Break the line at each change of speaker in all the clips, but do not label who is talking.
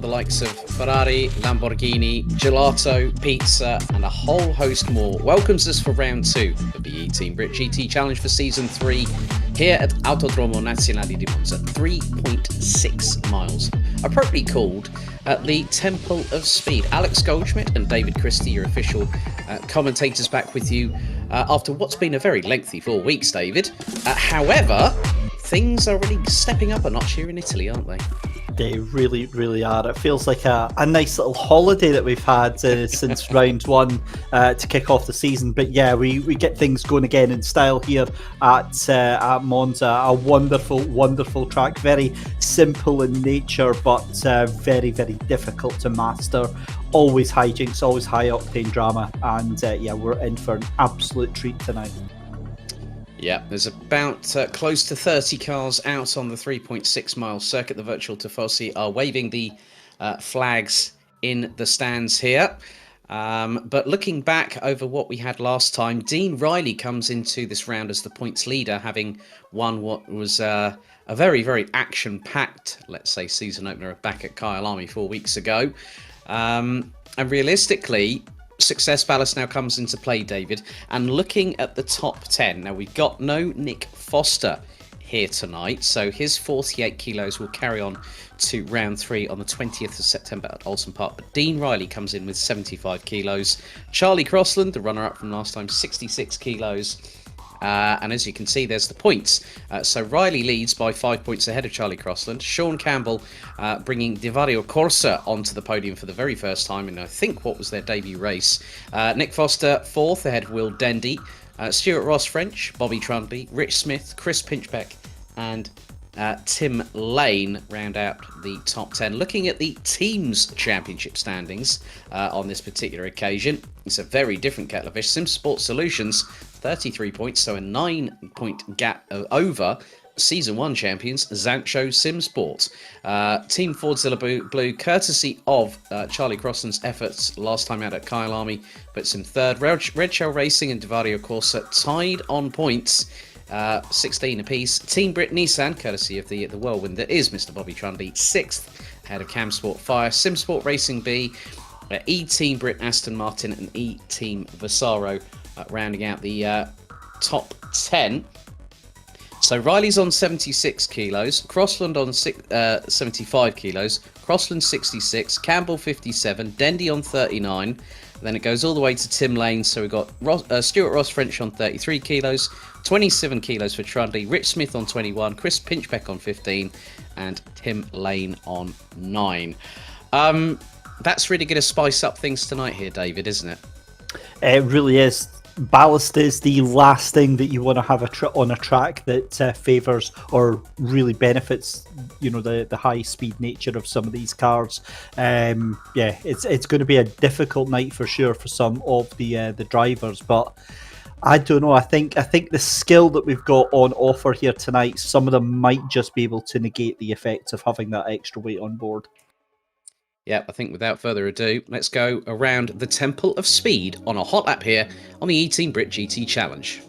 likes of Ferrari, Lamborghini, gelato, pizza, and a whole host more, welcomes us for round 2 of the eTeam BRIT GT Challenge for Season 3 here at Autodromo Nazionale di Monza, 3.6 miles, appropriately called the Temple of Speed. Alex Goldschmidt and David Christie, your official commentators, back with you after what's been a very lengthy 4 weeks, David. However, things are really stepping up a notch here in Italy, aren't they?
They really, really are. It feels like a nice little holiday that we've had since round 1 to kick off the season. But yeah, we get things going again in style here at Monza. A wonderful, wonderful track. Very simple in nature, but very, very difficult to master. Always hijinks, always high-octane drama. And yeah, we're in for an absolute treat tonight.
Yeah, there's about close to 30 cars out on the 3.6 mile circuit. The virtual tifosi are waving the flags in the stands here. But looking back over what we had last time, Dean Riley comes into this round as the points leader, having won what was a very, very action-packed, let's say, season opener back at Kyalami 4 weeks ago. And realistically, success ballast now comes into play, David, and looking at the top 10, now we've got no Nick Foster here tonight, so his 48 kilos will carry on to round 3 on the 20th of September at Oulton Park, but Dean Riley comes in with 75 kilos. Charlie Crossland, the runner-up from last time, 66 kilos. And as you can see, there's the points. So Riley leads by 5 points ahead of Charlie Crossland. Sean Campbell bringing Divario Corsa onto the podium for the very first time in, I think, what was their debut race. Nick Foster 4th ahead of Will Dendy. Stuart Ross French, Bobby Trundley, Rich Smith, Chris Pinchbeck, and Tim Lane round out the top 10. Looking at the team's championship standings on this particular occasion, it's a very different kettle of fish. Simsport Solutions, 33 points, so a 9-point gap over Season 1 champions, Zansho Simpsort. Team Fordzilla Blue, courtesy of Charlie Crossland's efforts last time out at Kyalami, puts in 3rd. Red Shell Racing and Divario Corsa tied on points, 16 apiece. Team BRIT Nissan, courtesy of the whirlwind that is Mr. Bobby Trundley, 6th ahead of Campsport Fire. Simsport Racing B, eTeam BRIT Aston Martin, and eTeam Vasaro rounding out the top 10. So Riley's on 76 kilos, Crossland on 75 kilos, Crossland 66, Campbell 57, Dendy on 39. Then it goes all the way to Tim Lane. So we've got Stuart Ross French on 33 kilos, 27 kilos for Trundley, Rich Smith on 21, Chris Pinchbeck on 15, and Tim Lane on 9. That's really going to spice up things tonight here, David, isn't it? It
really is. Ballast is the last thing that you want to have on a track that favours or really benefits, you know, the high speed nature of some of these cars. Yeah, it's going to be a difficult night for sure for some of the drivers, but I don't know. I think the skill that we've got on offer here tonight, some of them might just be able to negate the effects of having that extra weight on board.
Yeah, I think without further ado, let's go around the Temple of Speed on a hot lap here on the eTeam BRIT GT Challenge.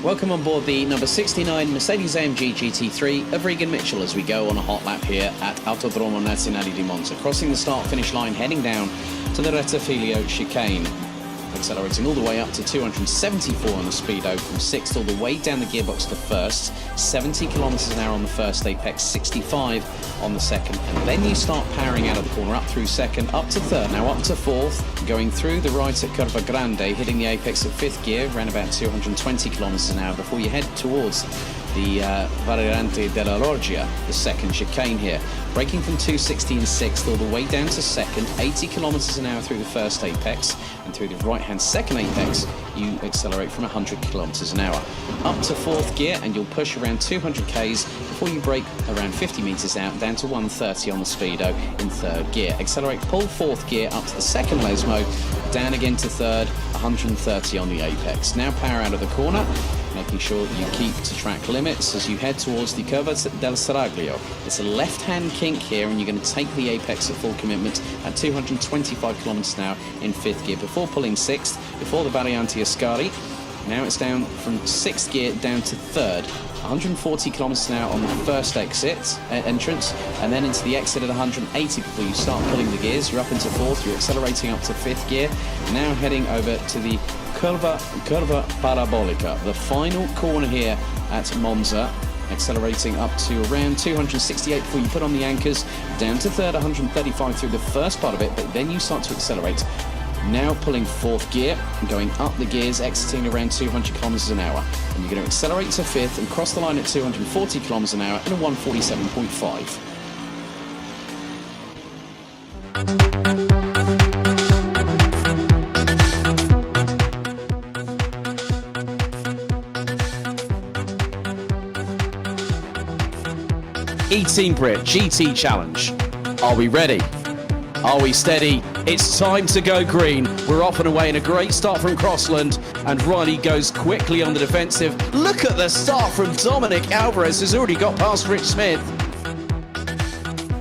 Welcome on board the number 69 Mercedes-AMG GT3 of Regan Mitchell as we go on a hot lap here at Autodromo Nazionale di Monza, crossing the start-finish line, heading down to the Rettifilo chicane, accelerating all the way up to 274 on the speedo from 6th all the way down the gearbox to 1st, 70 kilometers an hour on the first apex, 65 on the second, and then you start powering out of the corner, up through 2nd, up to 3rd, now up to 4th, going through the right at Curva Grande, hitting the apex at 5th gear, around about 220 kilometers an hour before you head towards the Variante della Loggia, the second chicane here, braking from 260 in 6th all the way down to 2nd, 80 kilometers an hour through the first apex, and through the right-hand second apex, you accelerate from 100 kilometers an hour. Up to 4th gear, and you'll push around 200 k's before you brake around 50 meters out, down to 130 on the speedo in 3rd gear. Accelerate, pull 4th gear up to the second lesmo, down again to 3rd, 130 on the apex. Now power out of the corner, making sure you keep to track limits as you head towards the Curva del Seraglio. It's a left-hand kink here, and you're going to take the apex at full commitment at 225 kilometers an hour in 5th gear before pulling 6th, before the Variante Ascari. Now it's down from 6th gear down to 3rd. 140 kilometers an hour on the first entrance, and then into the exit at 180 before you start pulling the gears. You're up into 4th, you're accelerating up to 5th gear. Now heading over to the Curva Parabolica, the final corner here at Monza. Accelerating up to around 268 before you put on the anchors. Down to 3rd, 135 through the first part of it, but then you start to accelerate. Now pulling 4th gear and going up the gears, exiting around 200 kilometers an hour. And you're going to accelerate to 5th and cross the line at 240 kilometers an hour in a 147.5. eTeam BRIT GT Challenge. Are we ready? Are we steady? It's time to go green. We're off and away in a great start from Crossland, and Riley goes quickly on the defensive. Look at the start from Dominic Alvarez, who's already got past Rich Smith.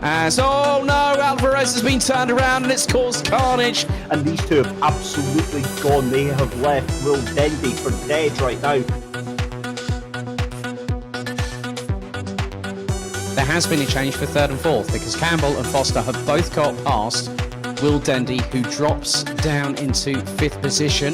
As, oh no, Alvarez has been turned around and it's caused carnage.
And these two have absolutely gone. They have left Will Dendy for dead right now.
There has been a change for 3rd and 4th because Campbell and Foster have both got past Will Dendy, who drops down into 5th position.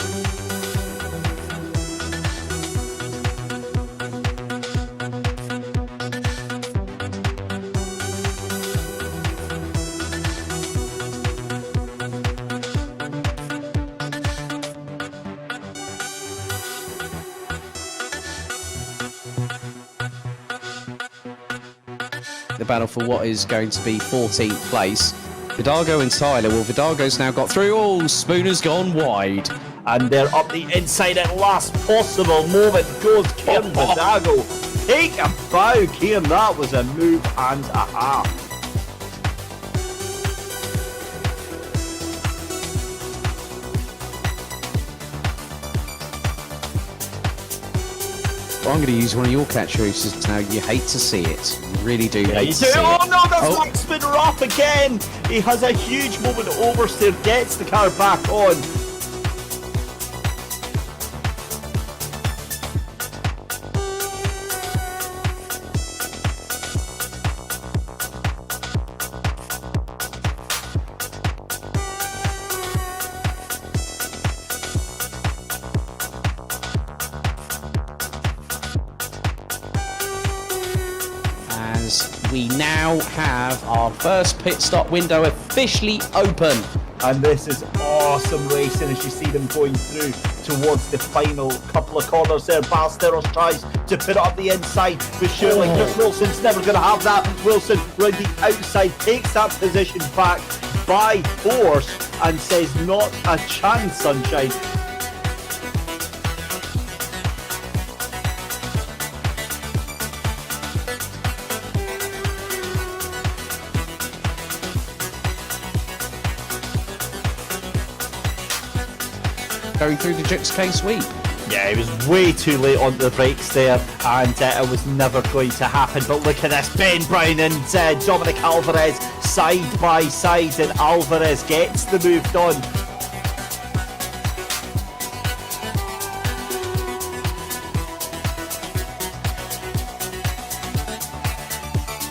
The battle for what is going to be 14th place. Vidago and Tyler. Well, Vidago's now got through. Oh, Spooner's gone wide.
And they're up the inside at last possible moment. Goes Kieran Vidago. Take a bow, Kieran. That was a move and a half.
Well, I'm going to use one of your catchphrases now. You hate to see it. You really do hate to see it.
Oh no, that's Max Spinner off again. He has a huge moment of oversteer, gets the car back on.
We now have our first pit stop window officially open.
And this is awesome racing as you see them going through towards the final couple of corners there. Ballesteros tries to put it up the inside, but surely Chris Wilson's never going to have that. Wilson round the outside takes that position back by force and says not a chance, Sunshine.
Going through the Jukes K sweep.
Yeah, he was way too late on the brakes there, and it was never going to happen. But look at this, Ben Brown and Dominic Alvarez side by side, and Alvarez gets the move done.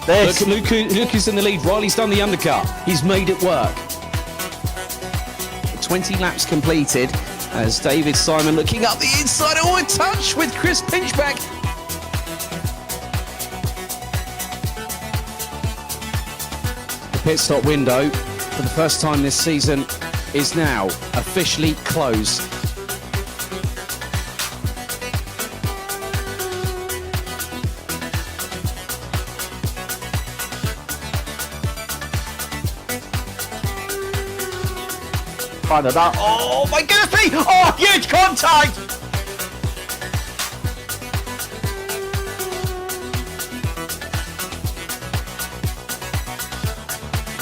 Look who's in the lead. Riley's done the undercut. He's made it work. 20 laps completed. As David Simon looking up the inside, oh, a touch with Chris Pinchback. The pit stop window, for the first time this season, is now officially closed.
Of that. Oh my goodness me! Oh, huge contact!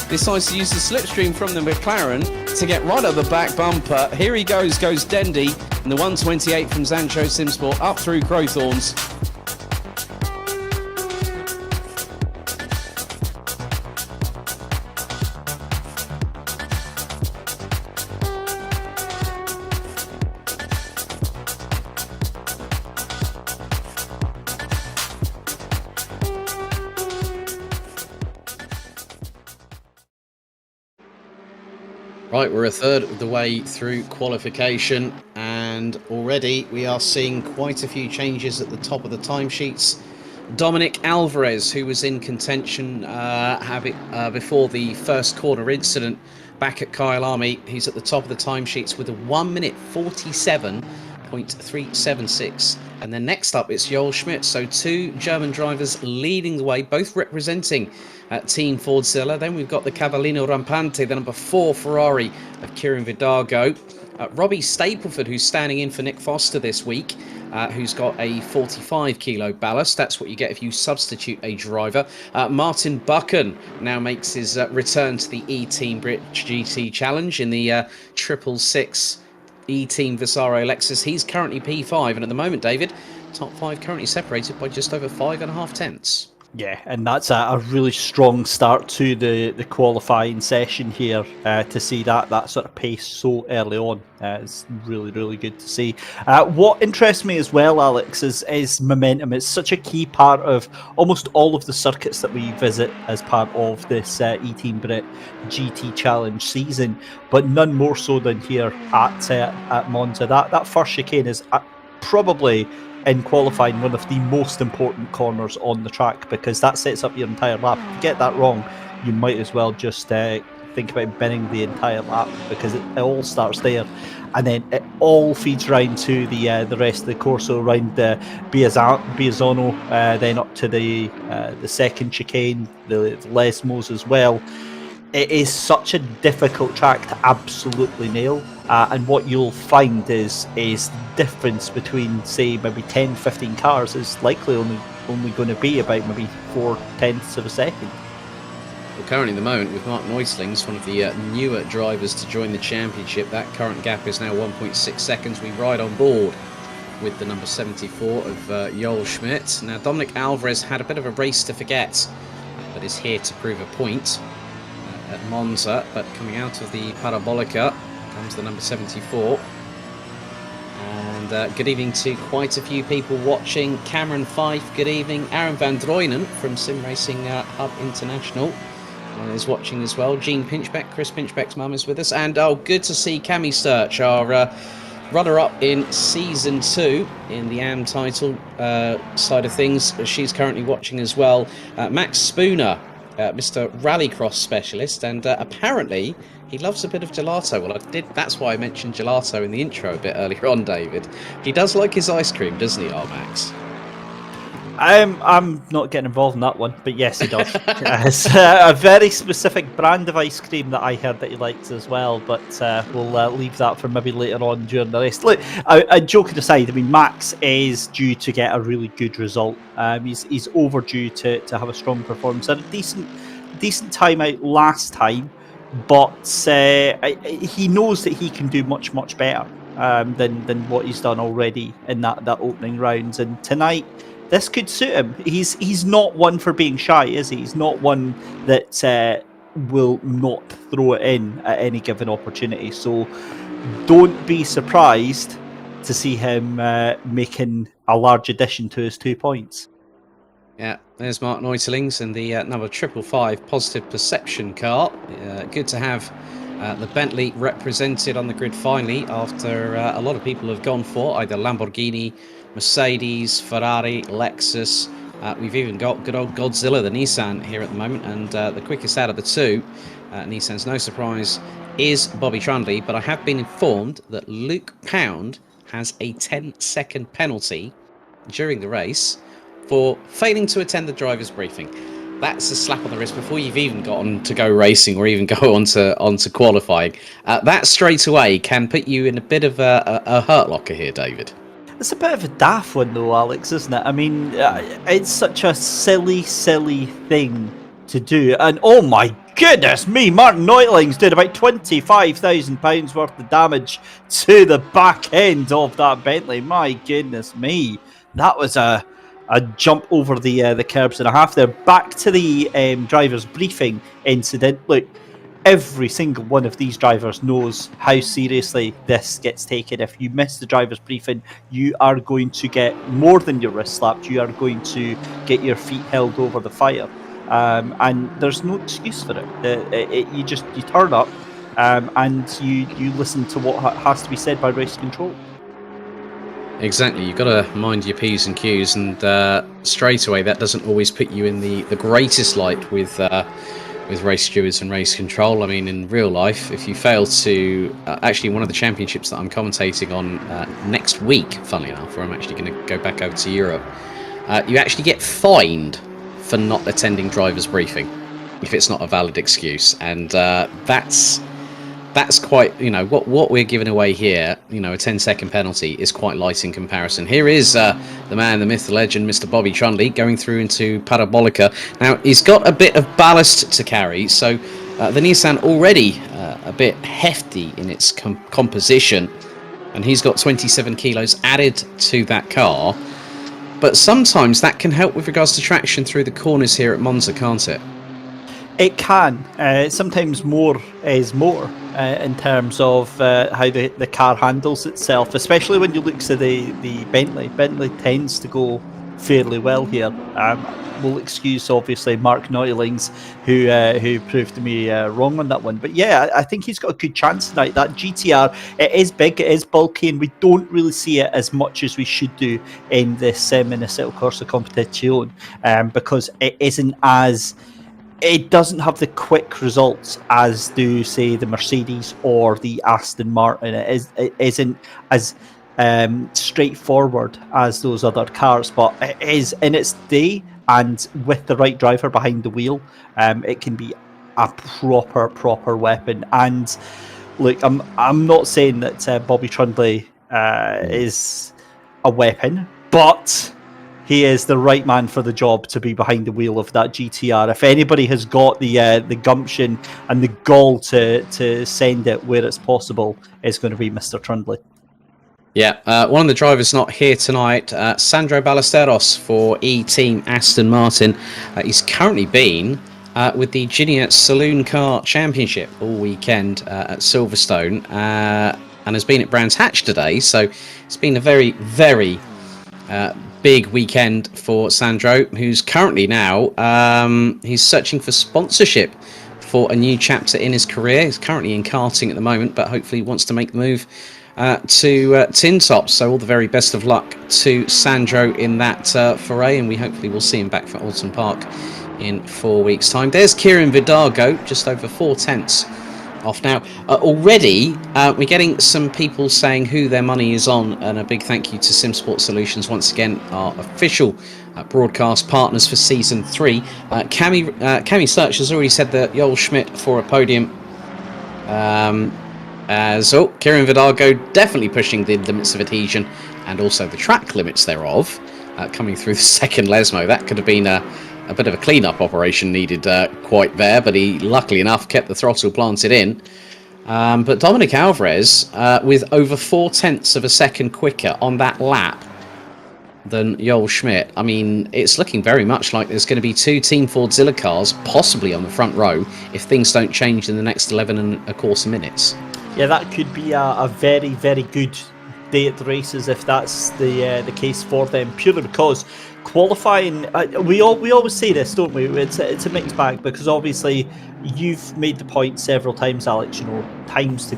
Decides to use the slipstream from the McLaren to get right up the back bumper. Here he goes Dendy. And the 128 from Zansho Simport up through Crowthorns. Right, we're a third of the way through qualification, and already we are seeing quite a few changes at the top of the timesheets. Dominic Alvarez, who was in contention before the first corner incident back at Kyalami, he's at the top of the timesheets with a 1 minute 47.376. And then next up, it's Goldschmidt. So two German drivers leading the way, both representing Team Fordzilla. Then we've got the Cavallino Rampante, the number 4 Ferrari of Kieran Vidago. Robbie Stapleford, who's standing in for Nick Foster this week, who's got a 45 kilo ballast. That's what you get if you substitute a driver. Martin Buchan now makes his return to the eTeam BRIT GT Challenge in the 666 eTeam Visaro Lexus. He's currently P5, and at the moment, David, top 5 currently separated by just over 5.5 tenths.
Yeah, and that's a really strong start to the qualifying session here, to see that sort of pace so early on. It's really, really good to see. What interests me as well, Alex, is momentum. It's such a key part of almost all of the circuits that we visit as part of this eTeam BRIT GT Challenge season, but none more so than here at Monza. That first chicane is probably, in qualifying, one of the most important corners on the track, because that sets up your entire lap. If you get that wrong, you might as well just think about binning the entire lap, because it all starts there, and then it all feeds around to the rest of the course. So around Biazzano, then up to the second chicane, the Lesmos as well. It is such a difficult track to absolutely nail, and what you'll find is the difference between, say, maybe 10-15 cars is likely only going to be about maybe 4/10 of a second.
Well, currently at the moment, with Mark Neuslings, one of the newer drivers to join the championship, that current gap is now 1.6 seconds. We ride on board with the number 74 of Goldschmidt. Now, Dominic Alvarez had a bit of a race to forget, but is here to prove a point at Monza. But coming out of the Parabolica comes the number 74. And good evening to quite a few people watching. Cameron Fife, good evening. Aaron Van Drooinen from Sim Racing Hub International is watching as well. Jean Pinchbeck, Chris Pinchbeck's mum, is with us. And good to see Cami Sturch, our runner-up in Season 2 in the AM title side of things. She's currently watching as well. Max Spooner, Mr. Rallycross specialist, and apparently he loves a bit of gelato. Well, that's why I mentioned gelato in the intro a bit earlier on, David. He does like his ice cream, doesn't he, Max?
I'm not getting involved in that one, but yes, he does. It's a very specific brand of ice cream that I heard that he likes as well, but we'll leave that for maybe later on during the race. Look, joking aside, I mean, Max is due to get a really good result. He's overdue to have a strong performance. Had a decent time out last time, but he knows that he can do much, much better than what he's done already in that opening rounds. And tonight, this could suit him. He's not one for being shy, is he? He's not one that will not throw it in at any given opportunity. So don't be surprised to see him making a large addition to his 2 points.
Yeah, there's Mark Neutelings and the number 555 Positive Perception car. Good to have the Bentley represented on the grid finally, after a lot of people have gone for either Lamborghini, Mercedes, Ferrari, Lexus. We've even got good old Godzilla, the Nissan, here at the moment, and the quickest out of the two, Nissan's no surprise, is Bobby Trundley. But I have been informed that Luke Pound has a 10-second penalty during the race for failing to attend the driver's briefing. That's a slap on the wrist before you've even gotten to go racing or even go onto qualifying. That straight away can put you in a bit of a hurt locker here, David.
It's a bit of a daft one though, Alex, isn't it? I mean, it's such a silly thing to do. And oh my Goodness me, Martin Neutling's did about £25,000 worth of damage to the back end of that Bentley. My goodness me. That was a jump over the curbs and a half there. Back to the driver's briefing incident. Look, every single one of these drivers knows how seriously this gets taken. If you miss the driver's briefing, you are going to get more than your wrist slapped. You are going to get your feet held over the fire. And there's no excuse for it. You turn up and you listen to what has to be said by race control.
Exactly, you've got to mind your P's and Q's, and straight away that doesn't always put you in the greatest light with race stewards and race control. I mean, in real life, if you fail to actually, one of the championships that I'm commentating on next week, funnily enough, where I'm actually going to go back over to Europe, you actually get fined for not attending driver's briefing if it's not a valid excuse, and that's quite, what we're giving away here. A 10-second penalty is quite light in comparison. Here is the man, the myth, the legend, Mr. Bobby Trundley, going through into Parabolica. Now, he's got a bit of ballast to carry, so the Nissan already a bit hefty in its composition, and he's got 27 kilos added to that car. But sometimes that can help with regards to traction through the corners here at Monza, can't it?
It can. Sometimes more is more in terms of how the car handles itself, especially when you look to the Bentley. Bentley tends to go fairly well here. We'll excuse, obviously, Mark Neutlings, who proved to me wrong on that one. But yeah, I think he's got a good chance tonight. That GTR, it is big, it is bulky, and we don't really see it as much as we should do in this Minnesota Corsa Competizione, because it isn't as... It doesn't have the quick results as do, say, the Mercedes or the Aston Martin. It isn't as straightforward as those other cars, but it is in its day, and with the right driver behind the wheel, it can be a proper weapon. And look, I'm not saying that Bobby Trundley is a weapon, but he is the right man for the job to be behind the wheel of that GTR. If anybody has got the gumption and the gall to send it where it's possible, it's going to be Mr. Trundley.
Yeah, one of the drivers not here tonight, Sandro Ballesteros for eTeam Aston Martin. He's currently been with the Junior Saloon Car Championship all weekend at Silverstone, and has been at Brands Hatch today. So it's been a very, very big weekend for Sandro, who's currently now he's searching for sponsorship for a new chapter in his career. He's currently in karting at the moment, but hopefully wants to make the move to tin tops. So all the very best of luck to Sandro in that foray, and we hopefully will see him back for Oulton Park in 4 weeks' time. There's Kieran Vidargo, just over 4/10 off now. Already we're getting some people saying who their money is on, and a big thank you to Simsport Solutions, once again our official broadcast partners for season 3. Cami Search has already said that Goldschmidt for a podium. Kieran Vidargo definitely pushing the limits of adhesion and also the track limits thereof, coming through the second Lesmo. That could have been a bit of a clean-up operation needed quite there, but he, luckily enough, kept the throttle planted in. But Dominic Alvarez, with over 0.4 of a second quicker on that lap than Goldschmidt. I mean, it's looking very much like there's going to be 2 Team Fordzilla cars, possibly on the front row, if things don't change in the next 11.25 minutes.
Yeah, that could be a very, very good day at the races if that's the case for them, purely because qualifying, we always say this, don't we? It's a mixed bag, because obviously you've made the point several times, Alex. Times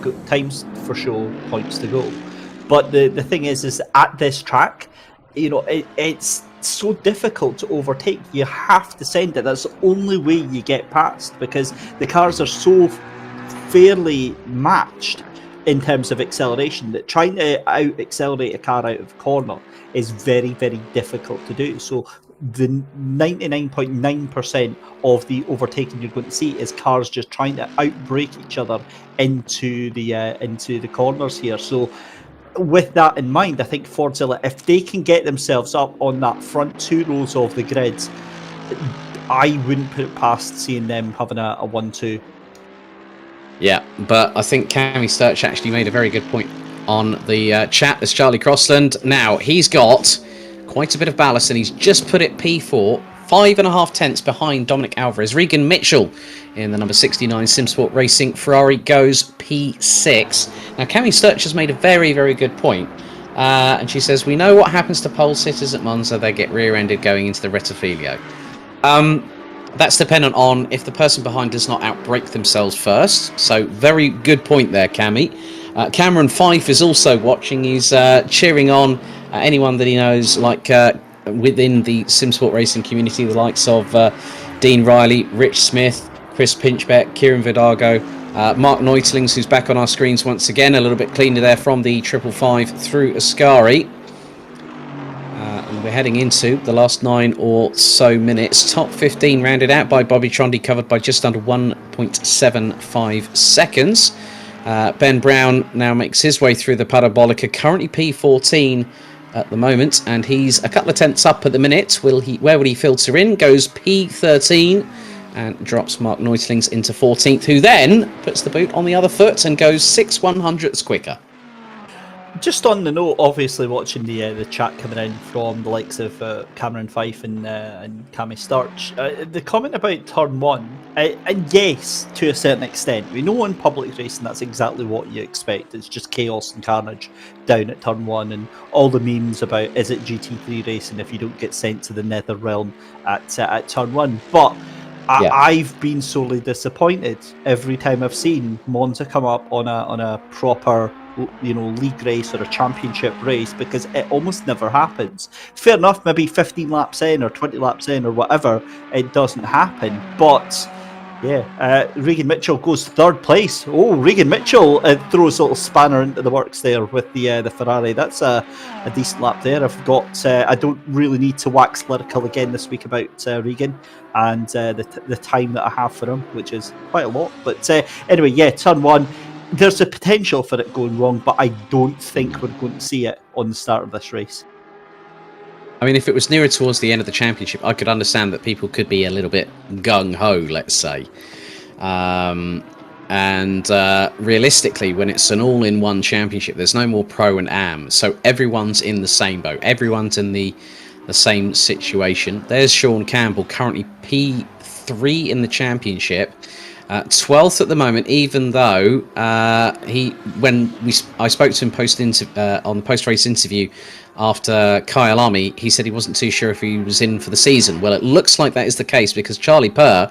for show, points to go. But the thing is at this track, it's so difficult to overtake. You have to send it. That's the only way you get past, because the cars are so fairly matched in terms of acceleration that trying to out accelerate a car out of corner is very, very difficult to do. So the 99.9% of the overtaking you're going to see is cars just trying to outbrake each other into the corners here. So with that in mind, I think Fordzilla, if they can get themselves up on that front 2 rows of the grids, I wouldn't put it past seeing them having a 1-2.
Yeah, but I think Cammy Sturch actually made a very good point on the chat as Charlie Crossland. Now, he's got quite a bit of ballast and he's just put it P4, 5.5 tenths behind Dominic Alvarez. Regan Mitchell in the number 69 Simsport Racing Ferrari goes P6. Now, Cammy Sturch has made a very, very good point. And she says, we know what happens to pole sitters at Monza. They get rear-ended going into the Rettifilio. That's dependent on if the person behind does not outbrake themselves first. So very good point there, Cammy. Cameron Fife is also watching. He's cheering on anyone that he knows, like within the Simsport racing community, the likes of Dean Riley, Rich Smith, Chris Pinchbeck, Kieran Vidago, Mark Neutlings, who's back on our screens once again, a little bit cleaner there from the 555 through Ascari. And we're heading into the last 9 or so minutes. Top 15 rounded out by Bobby Trondy, covered by just under 1.75 seconds. Ben Brown now makes his way through the Parabolica, currently P14 at the moment, and he's a couple of tenths up at the minute. Where will he filter in? Goes P13 and drops Mark Neutlings into 14th, who then puts the boot on the other foot and goes 6/100ths quicker.
Just on the note, obviously watching the chat coming in from the likes of Cameron Fife and Cammy Sturch, the comment about turn 1, and yes, to a certain extent, we know in public racing that's exactly what you expect. It's just chaos and carnage down at turn 1, and all the memes about is it GT3 racing if you don't get sent to the nether realm at turn 1. But I've been sorely disappointed every time I've seen Monza come up on a proper, league race or a championship race, because it almost never happens. Fair enough, maybe 15 laps in or 20 laps in or whatever, it doesn't happen. But Regan Mitchell goes third place. Oh, Regan Mitchell throws a little spanner into the works there with the Ferrari. That's a decent lap there. I've got. I don't really need to wax lyrical again this week about Regan and the time that I have for him, which is quite a lot. But anyway, turn 1. There's a potential for it going wrong, but I don't think we're going to see it on the start of this race.
I mean, if it was nearer towards the end of the championship, I could understand that people could be a little bit gung-ho, let's say. And realistically, when it's an all-in-one championship, there's no more pro and am. So everyone's in the same boat. Everyone's in the same situation. There's Sean Campbell, currently P3 in the championship. 12th at the moment, even though I spoke to him on the post-race interview after Kyalami, he said he wasn't too sure if he was in for the season. Well, it looks like that is the case, because Charlie Purr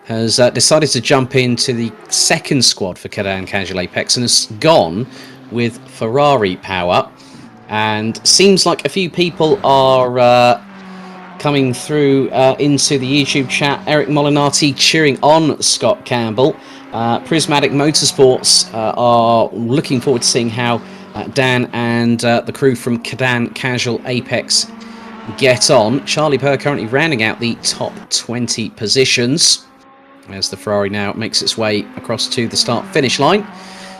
has decided to jump into the second squad for Cadan Casual Apex and has gone with Ferrari power. And seems like a few people are coming through into the YouTube chat. Eric Molinati cheering on Scott Campbell. Prismatic Motorsports are looking forward to seeing how Dan and the crew from Cadan Casual Apex get on. Charlie Purr currently rounding out the top 20 positions as the Ferrari now makes its way across to the start-finish line.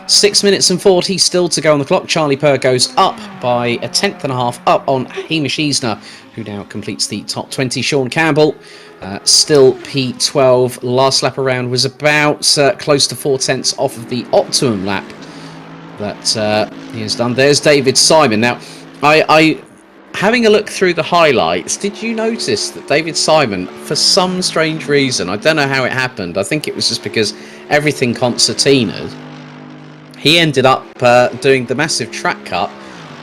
6 minutes and 40 still to go on the clock. Charlie Purr goes up by a tenth and a half up on Hamish Easner, who now completes the top 20. Sean Campbell still P12. Last lap around was about close to 4 tenths off of the optimum lap that he has done. There's David Simon. Now, I having a look through the highlights, did you notice that David Simon, for some strange reason, I don't know how it happened, I think it was just because everything concertinaed, he ended up doing the massive track cut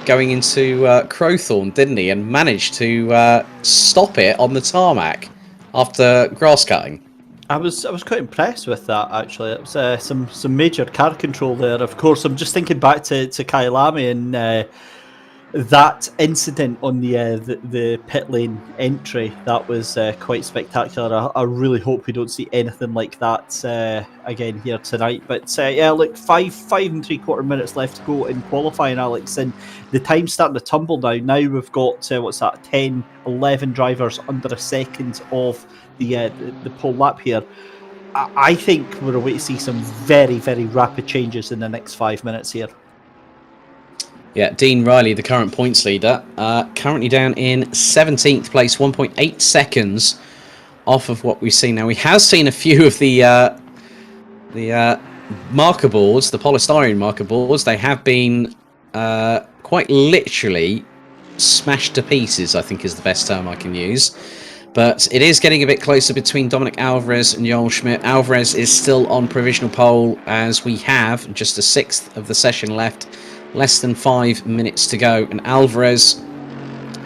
going into Crowthorne, didn't he? And managed to stop it on the tarmac after grass cutting.
I was quite impressed with that, actually. It was some major car control there. Of course, I'm just thinking back to Kyalami and that incident on the pit lane entry. That was quite spectacular. I really hope we don't see anything like that again here tonight. But look, 5 3/4 minutes left to go in qualifying, Alex, and the time's starting to tumble now. Now we've got 10, 11 drivers under a second of the pole lap here. I think we're away to see some very, very rapid changes in the next 5 minutes here.
Yeah, Dean Riley, the current points leader, currently down in 17th place, 1.8 seconds off of what we've seen. Now, we have seen a few of the marker boards, the polystyrene marker boards. They have been quite literally smashed to pieces, I think is the best term I can use. But it is getting a bit closer between Dominic Alvarez and Goldschmidt. Alvarez is still on provisional pole as we have just a sixth of the session left. Less than 5 minutes to go. And Alvarez,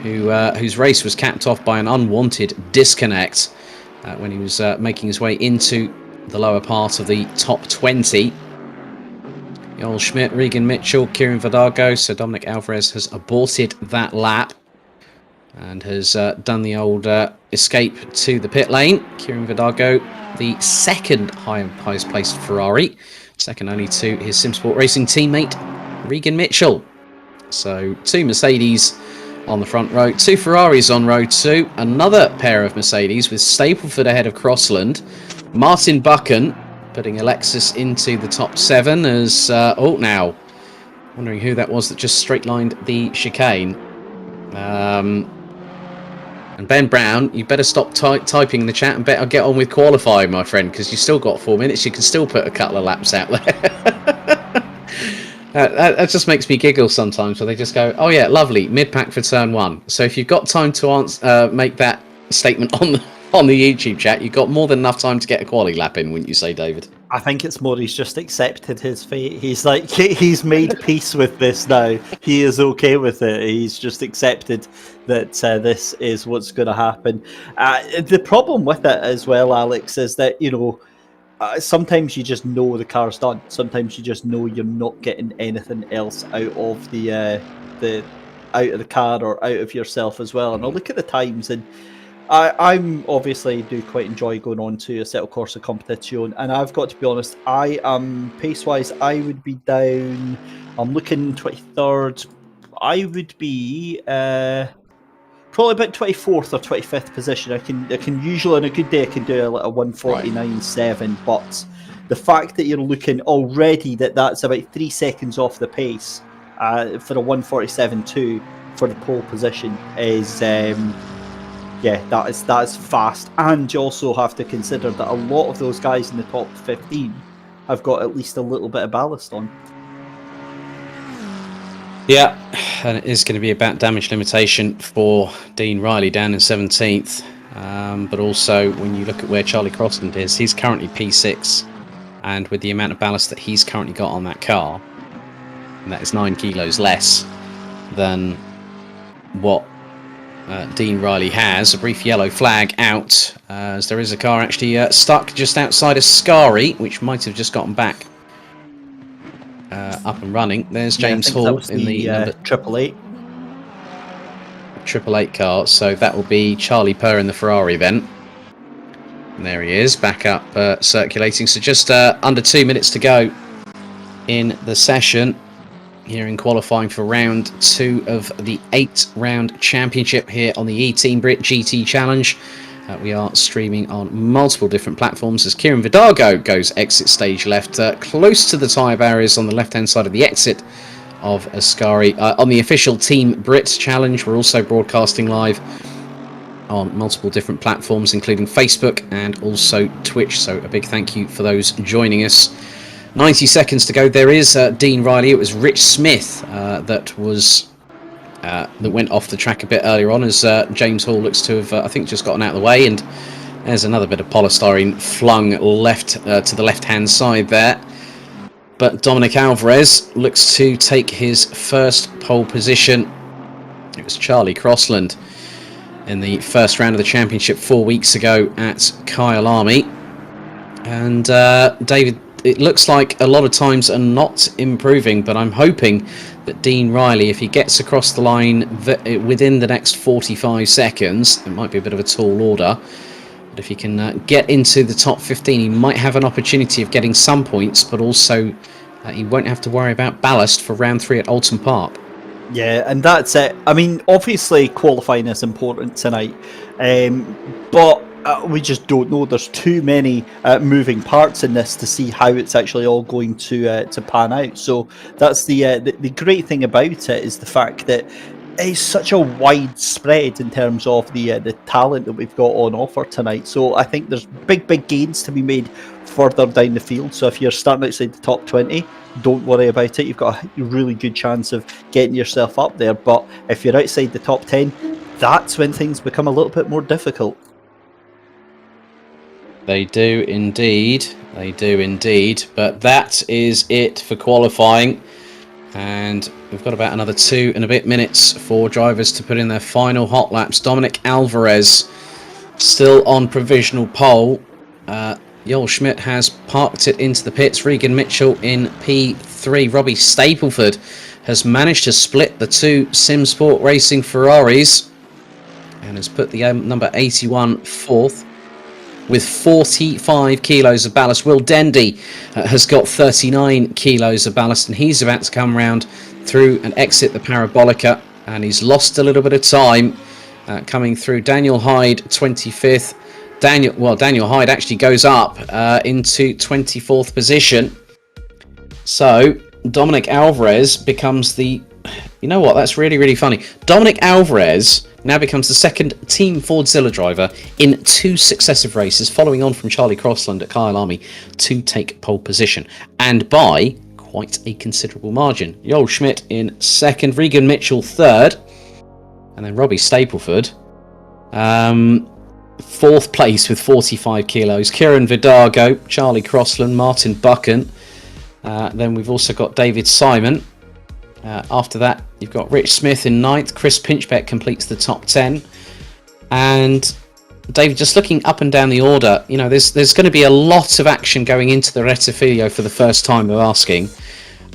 whose race was capped off by an unwanted disconnect when he was making his way into the lower part of the top 20. Goldschmidt, Regan Mitchell, Kieran Vidago. So Dominic Alvarez has aborted that lap and has done the old escape to the pit lane. Kieran Vidago, the second highest placed Ferrari, second only to his Simsport Racing teammate Regan Mitchell. So 2 Mercedes on the front row, 2 Ferraris on row 2, another pair of Mercedes with Stapleford ahead of Crossland. Martin Buchan putting Alexis into the top 7 as now wondering who that was that just straight lined the chicane. And Ben Brown, you better stop typing in the chat and better get on with qualifying, my friend, because you've still got 4 minutes. You can still put a couple of laps out there. That just makes me giggle sometimes, where they just go, "Oh yeah, lovely, mid-pack for turn 1." So if you've got time to make that statement on the YouTube chat, you've got more than enough time to get a quali lap in, wouldn't you say, David?
I think it's more he's just accepted his fate. He's like, he's made peace with this now. He is okay with it. He's just accepted that this is what's going to happen. The problem with it as well, Alex, is that, sometimes you just know the car's done. Sometimes you just know you're not getting anything else out of the out of the car or out of yourself as well. And I'll look at the times, and I'm obviously do quite enjoy going on to a Assetto Corsa competition, and I've got to be honest, I am pace-wise, I would be down. I'm looking 23rd. I would be probably about 24th or 25th position. I can usually on a good day I can do a 149.7, but the fact that you're looking already that's about 3 seconds off the pace for a 147.2 for the pole position is. That is fast, and you also have to consider that a lot of those guys in the top 15 have got at least a little bit of ballast on.
Yeah, and it is going to be about damage limitation for Dean Riley down in 17th. But also, when you look at where Charlie Crossland is, he's currently P6, and with the amount of ballast that he's currently got on that car, and that is 9 kilos less than what Dean Riley has. A brief yellow flag out as there is a car actually stuck just outside of Scari, which might have just gotten back up and running. There's James Hall in the 888 car, so that will be Charlie Purr in the Ferrari then. And there he is, back up circulating. So just under 2 minutes to go in the session here in qualifying for round 2 of the 8-round championship here on the eTeam BRIT GT Challenge. We are streaming on multiple different platforms as Kieran Vidago goes exit stage left, close to the tyre barriers on the left-hand side of the exit of Ascari. On the official Team BRIT Challenge, we're also broadcasting live on multiple different platforms, including Facebook and also Twitch. So a big thank you for those joining us. 90 seconds to go. There is Dean Riley. It was Rich Smith that went off the track a bit earlier on, as James Hall looks to have, I think, just gotten out of the way. And there's another bit of polystyrene flung left to the left-hand side there. But Dominic Alvarez looks to take his first pole position. It was Charlie Crossland in the first round of the championship 4 weeks ago at Kyalami. And David, it looks like a lot of times are not improving, but I'm hoping that Dean Riley, if he gets across the line within the next 45 seconds, it might be a bit of a tall order, but if he can get into the top 15, he might have an opportunity of getting some points, but also he won't have to worry about ballast for round 3 at OULTON Park.
Yeah, and that's it. I mean, obviously qualifying is important tonight, but we just don't know. There's too many moving parts in this to see how it's actually all going to pan out. So that's the great thing about it, is the fact that it's such a wide spread in terms of the talent that we've got on offer tonight. So I think there's big gains to be made further down the field. So if you're starting outside the top 20, don't worry about it. You've got a really good chance of getting yourself up there. But if you're outside the top 10, that's when things become a little bit more difficult.
They do indeed. They do indeed. But that is it for qualifying. And we've got about another 2 and a bit minutes for drivers to put in their final hot laps. Dominic Alvarez still on provisional pole. Goldschmidt has parked it into the pits. Regan Mitchell in P3. Robbie Stapleford has managed to split the 2 Simsport Racing Ferraris and has put the number 81 fourth with 45 kilos of ballast. Will Dendy has got 39 kilos of ballast, and he's about to come round through and exit the Parabolica, and he's lost a little bit of time coming through. Daniel Hyde 25th. Daniel Hyde actually goes up into 24th position. So Dominic Alvarez becomes the... You know what? That's really funny. Dominic Alvarez now becomes the second Team Fordzilla driver in 2 successive races, following on from Charlie Crossland at Kyalami to take pole position, and by quite a considerable margin. Goldschmidt in second, Regan Mitchell third, and then Robbie Stapleford fourth place with 45 kilos. Kieran Vidago, Charlie Crossland, Martin Buchan. Then we've also got David Simon. After that, you've got Rich Smith in 9th. Chris Pinchbeck completes the top 10. And David, just looking up and down the order, you know, there's going to be a lot of action going into the Rettifiglio for the first time of asking.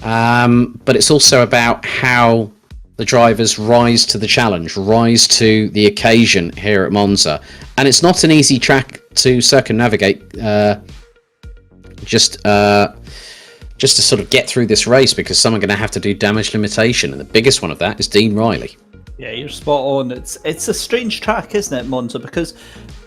But it's also about how the drivers rise to the challenge, rise to the occasion here at Monza. And it's not an easy track to circumnavigate, just to sort of get through this race, because some are going to have to do damage limitation, and the biggest one of that is Dean Riley.
Yeah, you're spot on. It's a strange track, isn't it, Monza? Because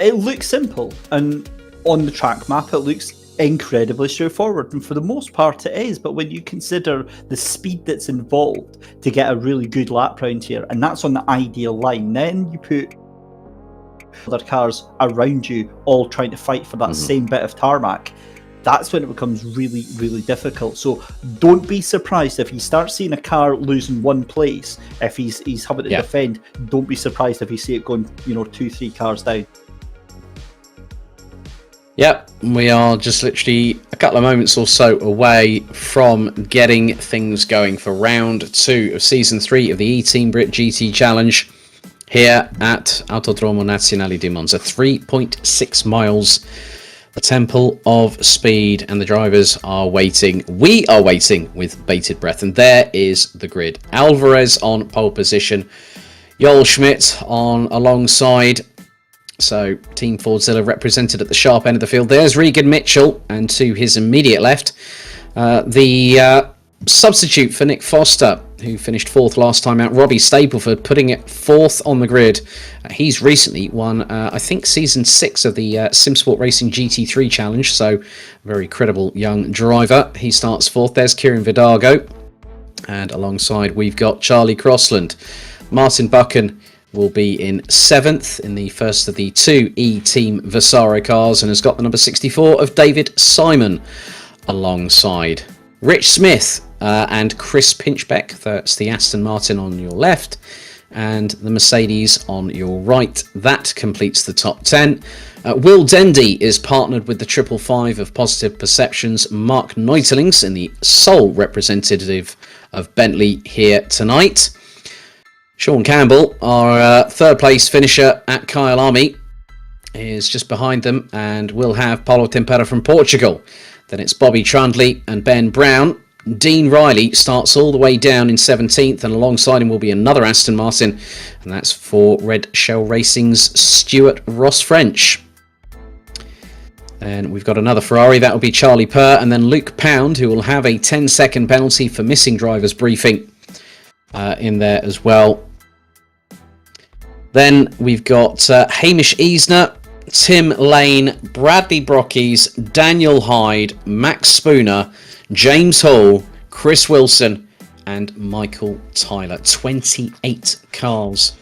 it looks simple, and on the track map it looks incredibly straightforward, and for the most part it is. But when you consider the speed that's involved to get a really good lap round here, and that's on the ideal line, then you put other cars around you all trying to fight for that same bit of tarmac. That's when it becomes really difficult. So don't be surprised if you start seeing a car losing one place. If he's having to defend, don't be surprised if you see it going, 2-3 cars down.
Yep, we are just literally a couple of moments or so away from getting things going for round 2 of season 3 of the eTeam BRIT GT Challenge here at Autodromo Nazionale di Monza. 3.6 miles. The Temple of Speed, and the drivers are waiting. We are waiting with bated breath, and there is the grid. Alvarez on pole position, Goldschmidt on alongside. So Team Fordzilla represented at the sharp end of the field. There's Regan Mitchell, and to his immediate left, the substitute for Nick Foster, who finished 4th last time out, Robbie Stapleford, putting it 4th on the grid. He's recently won, I think, Season 6 of the Simsport Racing GT3 Challenge, so very credible young driver. He starts 4th. There's Kieran Vidago, and alongside we've got Charlie Crossland. Martin Buchan will be in 7th in the first of the 2 eTeam Vasaro cars, and has got the number 64 of David Simon alongside Rich Smith and Chris Pinchbeck. That's the Aston Martin on your left, and the Mercedes on your right. That completes the top 10. Will Dendy is partnered with the 555 of Positive Perceptions, Mark Neutelings, in the sole representative of Bentley here tonight. Sean Campbell, our 3rd place finisher at Kyalami, is just behind them, and we'll have Paulo Tempera from Portugal. Then it's Bobby Trundley and Ben Brown. Dean Riley starts all the way down in 17th, and alongside him will be another Aston Martin, and that's for Red Shell Racing's Stuart Ross French. And we've got another Ferrari, that will be Charlie Purr, and then Luke Pound, who will have a 10-second penalty for missing driver's briefing in there as well. Then we've got Hamish Eisner, Tim Lane, Bradley Brockies, Daniel Hyde, Max Spooner, James Hall, Chris Wilson, and Michael Tyler. 28 cars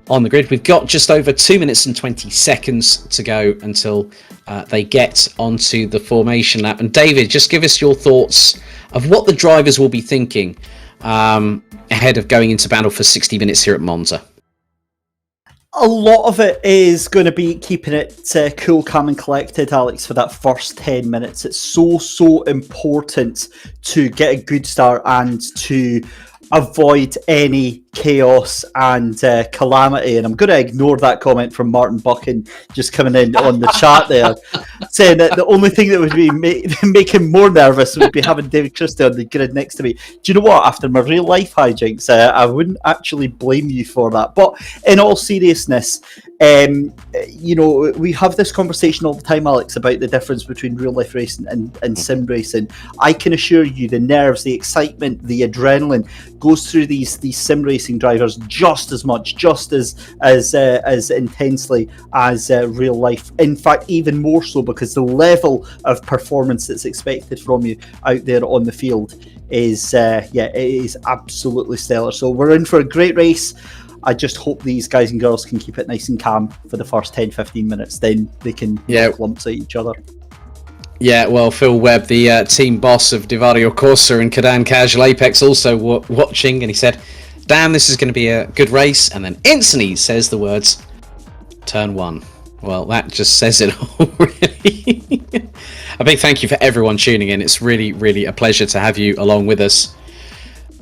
on the grid. We've got just over 2 minutes and 20 seconds to go until they get onto the formation lap. And David, just give us your thoughts of what the drivers will be thinking ahead of going into battle for 60 minutes here at Monza.
A lot of it is going to be keeping it cool, calm and collected, Alex, for that first 10 minutes. It's so important to get a good start and to avoid any chaos and calamity. And I'm going to ignore that comment from Martin Buchan just coming in on the chat there, saying that the only thing that would be make him more nervous would be having David Christie on the grid next to me. Do you know what? After my real life hijinks, I wouldn't actually blame you for that. But in all seriousness, we have this conversation all the time, Alex, about the difference between real life racing and sim racing. I can assure you the nerves, the excitement, the adrenaline goes through these sim racing drivers just as much, just as intensely as real life. In fact, even more so, because the level of performance that's expected from you out there on the field is it is absolutely stellar. So we're in for a great race. I just hope these guys and girls can keep it nice and calm for the first 10-15 minutes. Then they can knock lumps at each other.
Yeah, well, Phil Webb, the team boss of Divario Corsa and Cadan Casual Apex, also watching, and he said, "Damn, this is going to be a good race." And then instantly says the words, "Turn 1." Well, that just says it all, really. A big thank you for everyone tuning in. It's really, really a pleasure to have you along with us.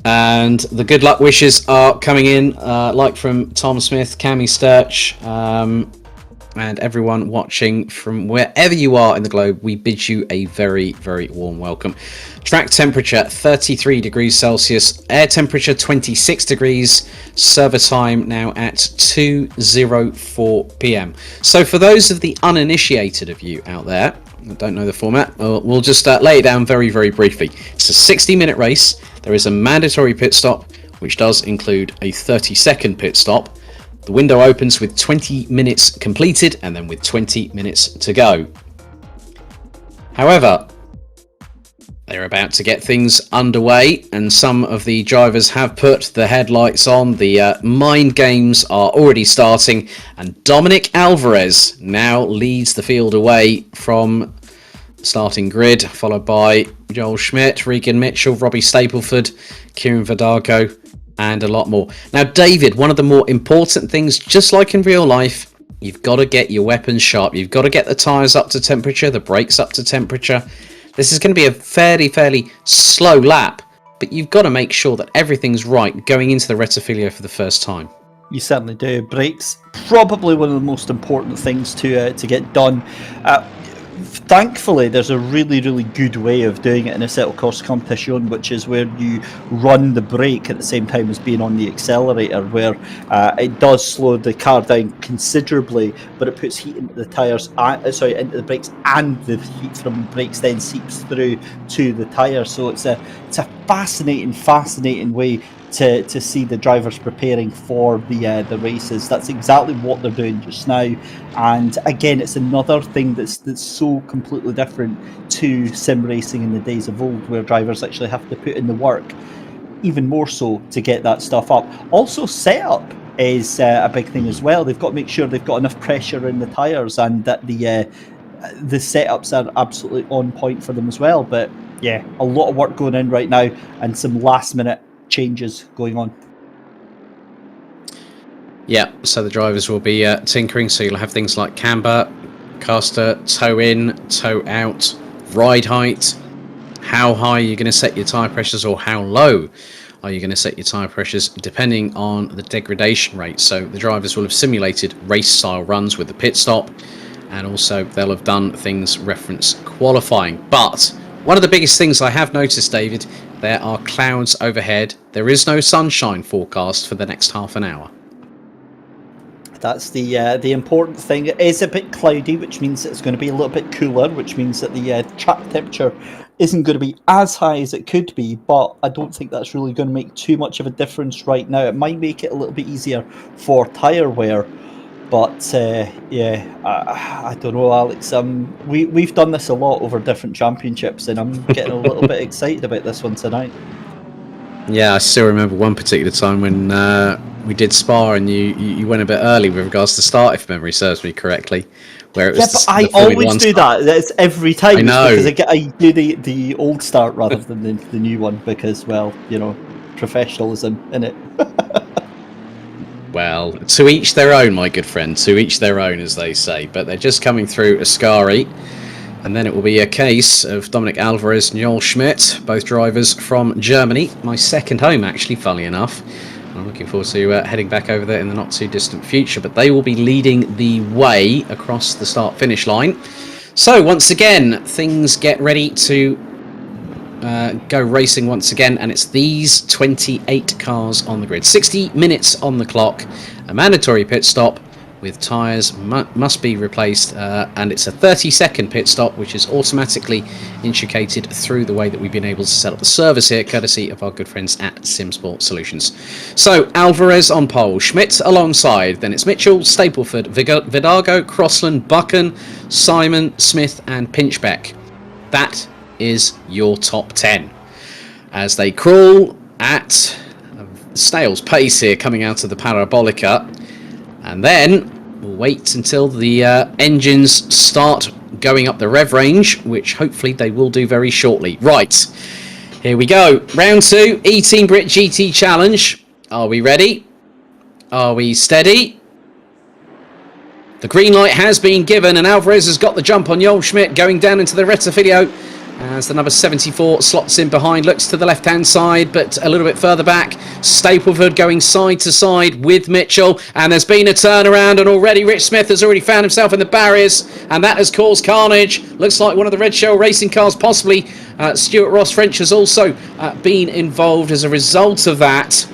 And the good luck wishes are coming in, like from Tom Smith, Cammy Sturch, and everyone watching from wherever you are in the globe. We bid you a very, very warm welcome. Track temperature 33 degrees Celsius, air temperature 26 degrees, server time now at 2:04 p.m. So for those of the uninitiated of you out there that don't know the format, we'll just lay it down very, very briefly. It's a 60-minute race. There is a mandatory pit stop, which does include a 30-second pit stop. The window opens with 20 minutes completed and then with 20 minutes to go. However, they're about to get things underway, and some of the drivers have put the headlights on. The mind games are already starting, and Dominic Alvarez now leads the field away from starting grid, followed by Joel Schmidt, Regan Mitchell, Robbie Stapleford, Kieran Vidago, and a lot more. Now, David, one of the more important things, just like in real life, you've got to get your weapons sharp. You've got to get the tyres up to temperature, the brakes up to temperature. This is going to be a fairly slow lap, but you've got to make sure that everything's right going into the Rettifilio for the first time.
You certainly do. Brakes, probably one of the most important things to get done. Thankfully, there's a really good way of doing it in a Settle Course competition, which is where you run the brake at the same time as being on the accelerator, where it does slow the car down considerably, but it puts heat into the tyres, into the brakes, and the heat from the brakes then seeps through to the tyres. So it's a fascinating way to see the drivers preparing for the races. That's exactly what they're doing just now, and again, it's another thing that's so completely different to sim racing in the days of old, where drivers actually have to put in the work even more so to get that stuff up. Also, setup is a big thing as well. They've got to make sure they've got enough pressure in the tyres and that the setups are absolutely on point for them as well. But yeah, a lot of work going in right now, and some last minute changes going on.
Yeah, so the drivers will be tinkering, so you'll have things like camber, caster, toe in, toe out, ride height, how high you're going to set your tyre pressures, or how low are you going to set your tyre pressures, depending on the degradation rate. So the drivers will have simulated race style runs with the pit stop, and also they'll have done things reference qualifying. But one of the biggest things I have noticed, David, there are clouds overhead. There is no sunshine forecast for the next half an hour.
That's the important thing. It is a bit cloudy, which means it's going to be a little bit cooler, which means that the track temperature isn't going to be as high as it could be, but I don't think that's really going to make too much of a difference right now. It might make it a little bit easier for tyre wear, but I don't know, Alex. We've done this a lot over different championships, and I'm getting a little bit excited about this one tonight.
Yeah, I still remember one particular time when we did Spa and you went a bit early with regards to start, if memory serves me correctly, where it was
But I
the Formula
always
1
do
start.
that. That's every time.
I
It's because
know.
I do the old start rather than the new one because, well, professionalism in it.
Well, to each their own, my good friend. To each their own, as they say. But they're just coming through Ascari. And then it will be a case of Dominic Alvarez and Goldschmidt, both drivers from Germany. My second home, actually, funnily enough. I'm looking forward to heading back over there in the not too distant future. But they will be leading the way across the start-finish line. So, once again, things get ready to go racing once again, and it's these 28 cars on the grid. 60 minutes on the clock, a mandatory pit stop with tyres must be replaced, and it's a 30-second pit stop, which is automatically intricated through the way that we've been able to set up the service here, courtesy of our good friends at Simsport Solutions. So Alvarez on pole, Schmidt alongside, then it's Mitchell, Stapleford, Vidago, Crossland, Buchan, Simon, Smith and Pinchbeck. That is your top 10 as they crawl at snail's pace here coming out of the Parabolica, and then we'll wait until the engines start going up the rev range, which hopefully they will do very shortly. Right, here we go, round 2, eTeam BRIT GT Challenge. Are we ready? Are we steady? The green light has been given, and Alvarez has got the jump on Goldschmidt going down into the Rettifilio as the number 74 slots in behind, looks to the left-hand side, but a little bit further back. Stapleford going side to side with Mitchell, and there's been a turnaround, and already Rich Smith has already found himself in the barriers, and that has caused carnage. Looks like one of the Red Shell racing cars, possibly Stuart Ross French, has also been involved as a result of that.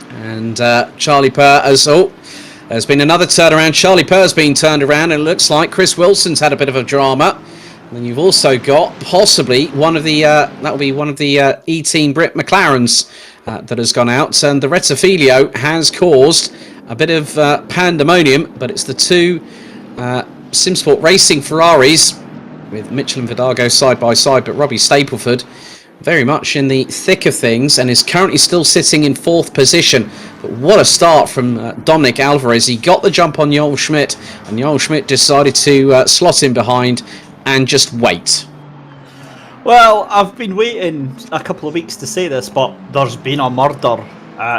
And Charlie Purr has... there's been another turnaround. Charlie Purr's been turned around, and it looks like Chris Wilson's had a bit of a drama. And then you've also got possibly one of the that will be one of the eTeam BRIT McLarens that has gone out, and the Rettifilio has caused a bit of pandemonium. But it's the two Simsport Racing Ferraris with Mitchell and Vidago side by side, but Robbie Stapleford very much in the thick of things and is currently still sitting in 4th position. But what a start from Dominic Alvarez. He got the jump on Goldschmidt, and Goldschmidt decided to slot in behind and just wait.
Well, I've been waiting a couple of weeks to say this, but there's been a murder.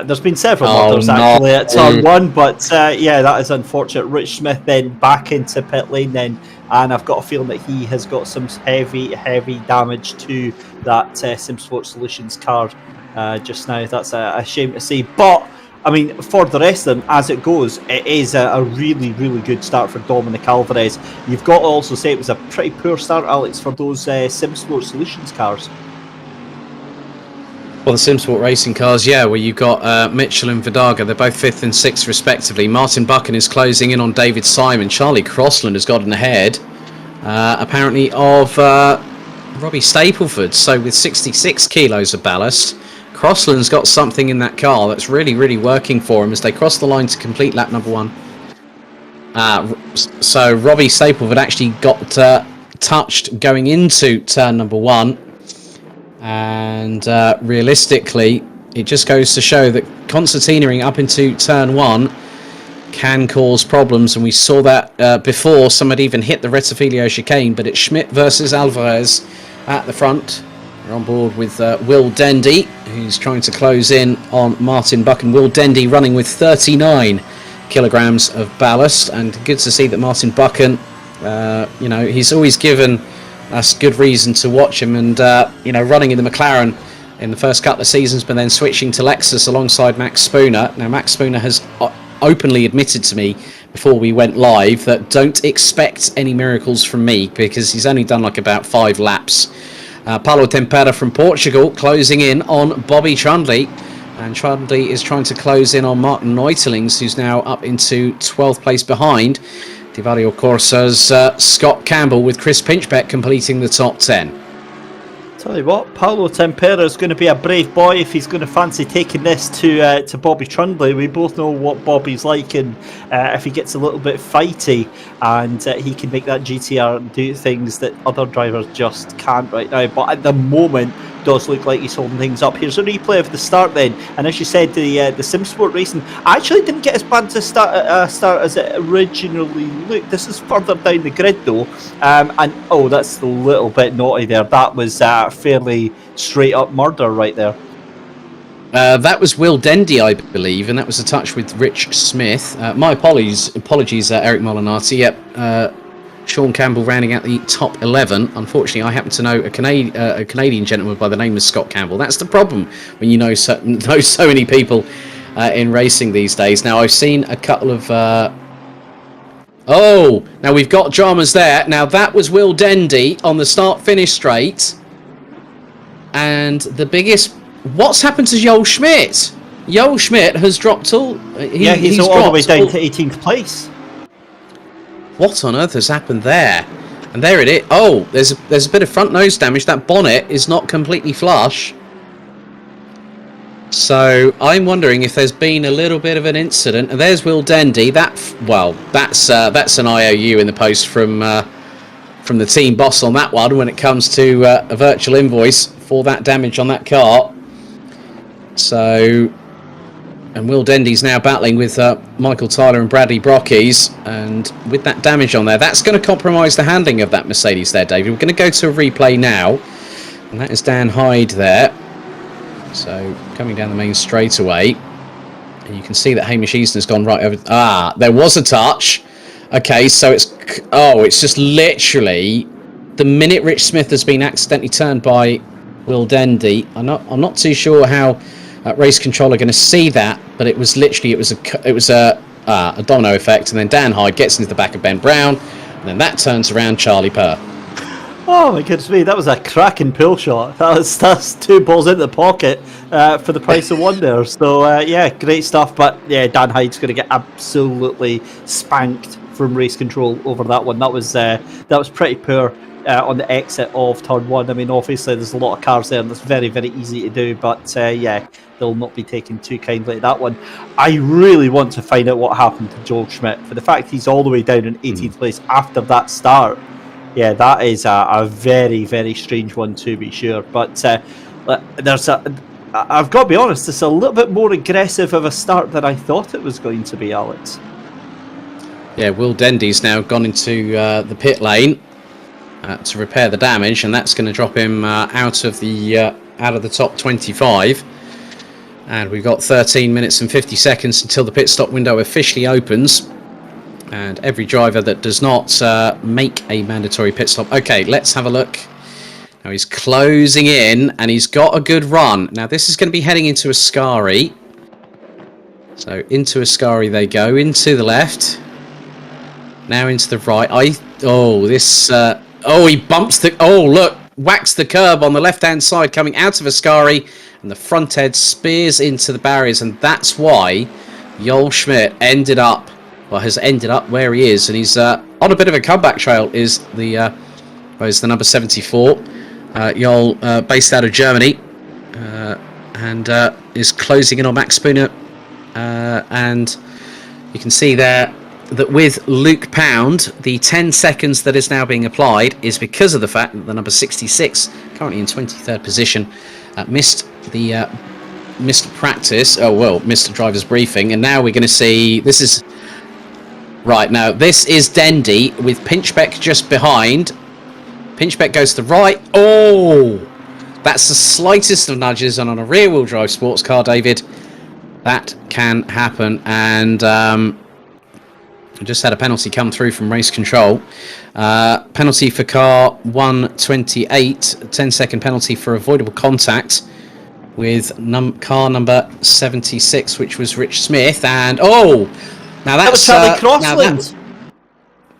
There's been several murders actually at turn 1, but yeah, that is unfortunate. Rich Smith then back into pit lane then, and I've got a feeling that he has got some heavy damage to that Simsport Solutions car just now. That's a shame to say, but I mean, for the rest of them, as it goes, it is a really good start for Dominic Alvarez. You've got to also say it was a pretty poor start, Alex, for those Simsport Solutions cars.
Well, the Simsport racing cars, yeah, where you've got Mitchell and Vidago, they're both 5th and 6th respectively. Martin Buchan is closing in on David Simon. Charlie Crossland has gotten ahead, apparently, of Robbie Stapleford. So with 66 kilos of ballast, Crossland's got something in that car that's really working for him as they cross the line to complete lap number 1. So Robbie Stapleford actually got touched going into turn number 1. And realistically, it just goes to show that concertinaing up into turn 1 can cause problems. And we saw that before somebody even hit the Rettifilio chicane. But it's Schmidt versus Alvarez at the front. We're on board with Will Dendy, who's trying to close in on Martin Buchan. Will Dendy running with 39 kilograms of ballast, and good to see that Martin Buchan, he's always given us good reason to watch him, and running in the McLaren in the first couple of seasons, but then switching to Lexus alongside Max Spooner. Now, Max Spooner has openly admitted to me before we went live that don't expect any miracles from me because he's only done like about 5 laps. Paulo Tempera from Portugal closing in on Bobby Trundley, and Trundley is trying to close in on Martin Neutelings, who's now up into 12th place behind Divario Corsa's Scott Campbell, with Chris Pinchbeck completing the top 10.
Tell you what, Paulo Tempera is going to be a brave boy if he's going to fancy taking this to Bobby Trundley. We both know what Bobby's like, and if he gets a little bit fighty, and he can make that GTR do things that other drivers just can't right now. But at the moment, does look like he's holding things up. Here's a replay of the start then, and as you said, the Simsport racing actually didn't get as bad to start as it originally looked. This is further down the grid though, and oh, that's a little bit naughty there. That was fairly straight up murder right there.
That was Will Dendy, I believe, and that was a touch with Rich Smith. My apologies, Eric Molinati. Yep, Sean Campbell rounding out the top 11. Unfortunately, I happen to know a Canadian gentleman by the name of Scott Campbell. That's the problem when you know so many people in racing these days. Now, I've seen a couple of... Oh, now we've got dramas there. Now, that was Will Dendy on the start-finish straight. And the biggest... What's happened to Goldschmidt? Goldschmidt has dropped all...
he's all the way down to 18th place.
What on earth has happened there? And there it is. Oh, there's a bit of front nose damage. That bonnet is not completely flush. So I'm wondering if there's been a little bit of an incident. And there's Will Dendy. That's an IOU in the post from the team boss on that one when it comes to a virtual invoice for that damage on that car. So, and Will Dendy's now battling with Michael Tyler and Bradley Brockies, and with that damage on there, that's going to compromise the handling of that Mercedes there, David. We're going to go to a replay now, and that is Dan Hyde there. So, coming down the main straightaway, and you can see that Hamish Easton has gone right over... Ah, there was a touch. Okay, so it's just literally the minute Rich Smith has been accidentally turned by Will Dendy. I'm not too sure how race control are going to see that, but it was a domino effect, and then Dan Hyde gets into the back of Ben Brown, and then that turns around Charlie Purr.
Oh my goodness me, that was a cracking pull shot. That's two balls into the pocket for the price of one there. So yeah, great stuff. But yeah, Dan Hyde's going to get absolutely spanked from race control over that one. That was pretty poor on the exit of turn one. I mean, obviously there's a lot of cars there, and it's very, very easy to do. But yeah, they'll not be taken too kindly to that one. I really want to find out what happened to Joel Schmidt. For the fact he's all the way down in 18th place after that start. Yeah, that is a very, very strange one to be sure. But I've got to be honest, it's a little bit more aggressive of a start than I thought it was going to be, Alex.
Yeah, Will Dendy's now gone into the pit lane to repair the damage, and that's going to drop him out of the top 25. And we've got 13 minutes and 50 seconds until the pit stop window officially opens. And every driver that does not make a mandatory pit stop. Okay, let's have a look. Now he's closing in, and he's got a good run. Now this is going to be heading into Ascari. So into Ascari they go, into the left. Now into the right. He bumps the... Oh, look, whacks the curb on the left-hand side coming out of Ascari, and the front end spears into the barriers, and that's why Joel Schmidt has ended up where he is, and he's on a bit of a comeback trail. Is the number 74, Joel, based out of Germany, and is closing in on Max Spooner, and you can see there that with Luke Pound, the 10 seconds that is now being applied is because of the fact that the number 66, currently in 23rd position, missed practice. Missed the driver's briefing, and now we're going to see this is. Right, now this is Dendy with Pinchbeck just behind. Pinchbeck goes to the right. Oh! That's the slightest of nudges, and on a rear-wheel drive sports car, David, that can happen. And I just had a penalty come through from race control. Penalty for car 128, 10-second penalty for avoidable contact with car number 76, which was Rich Smith. And, now
that was Charlie Crossland.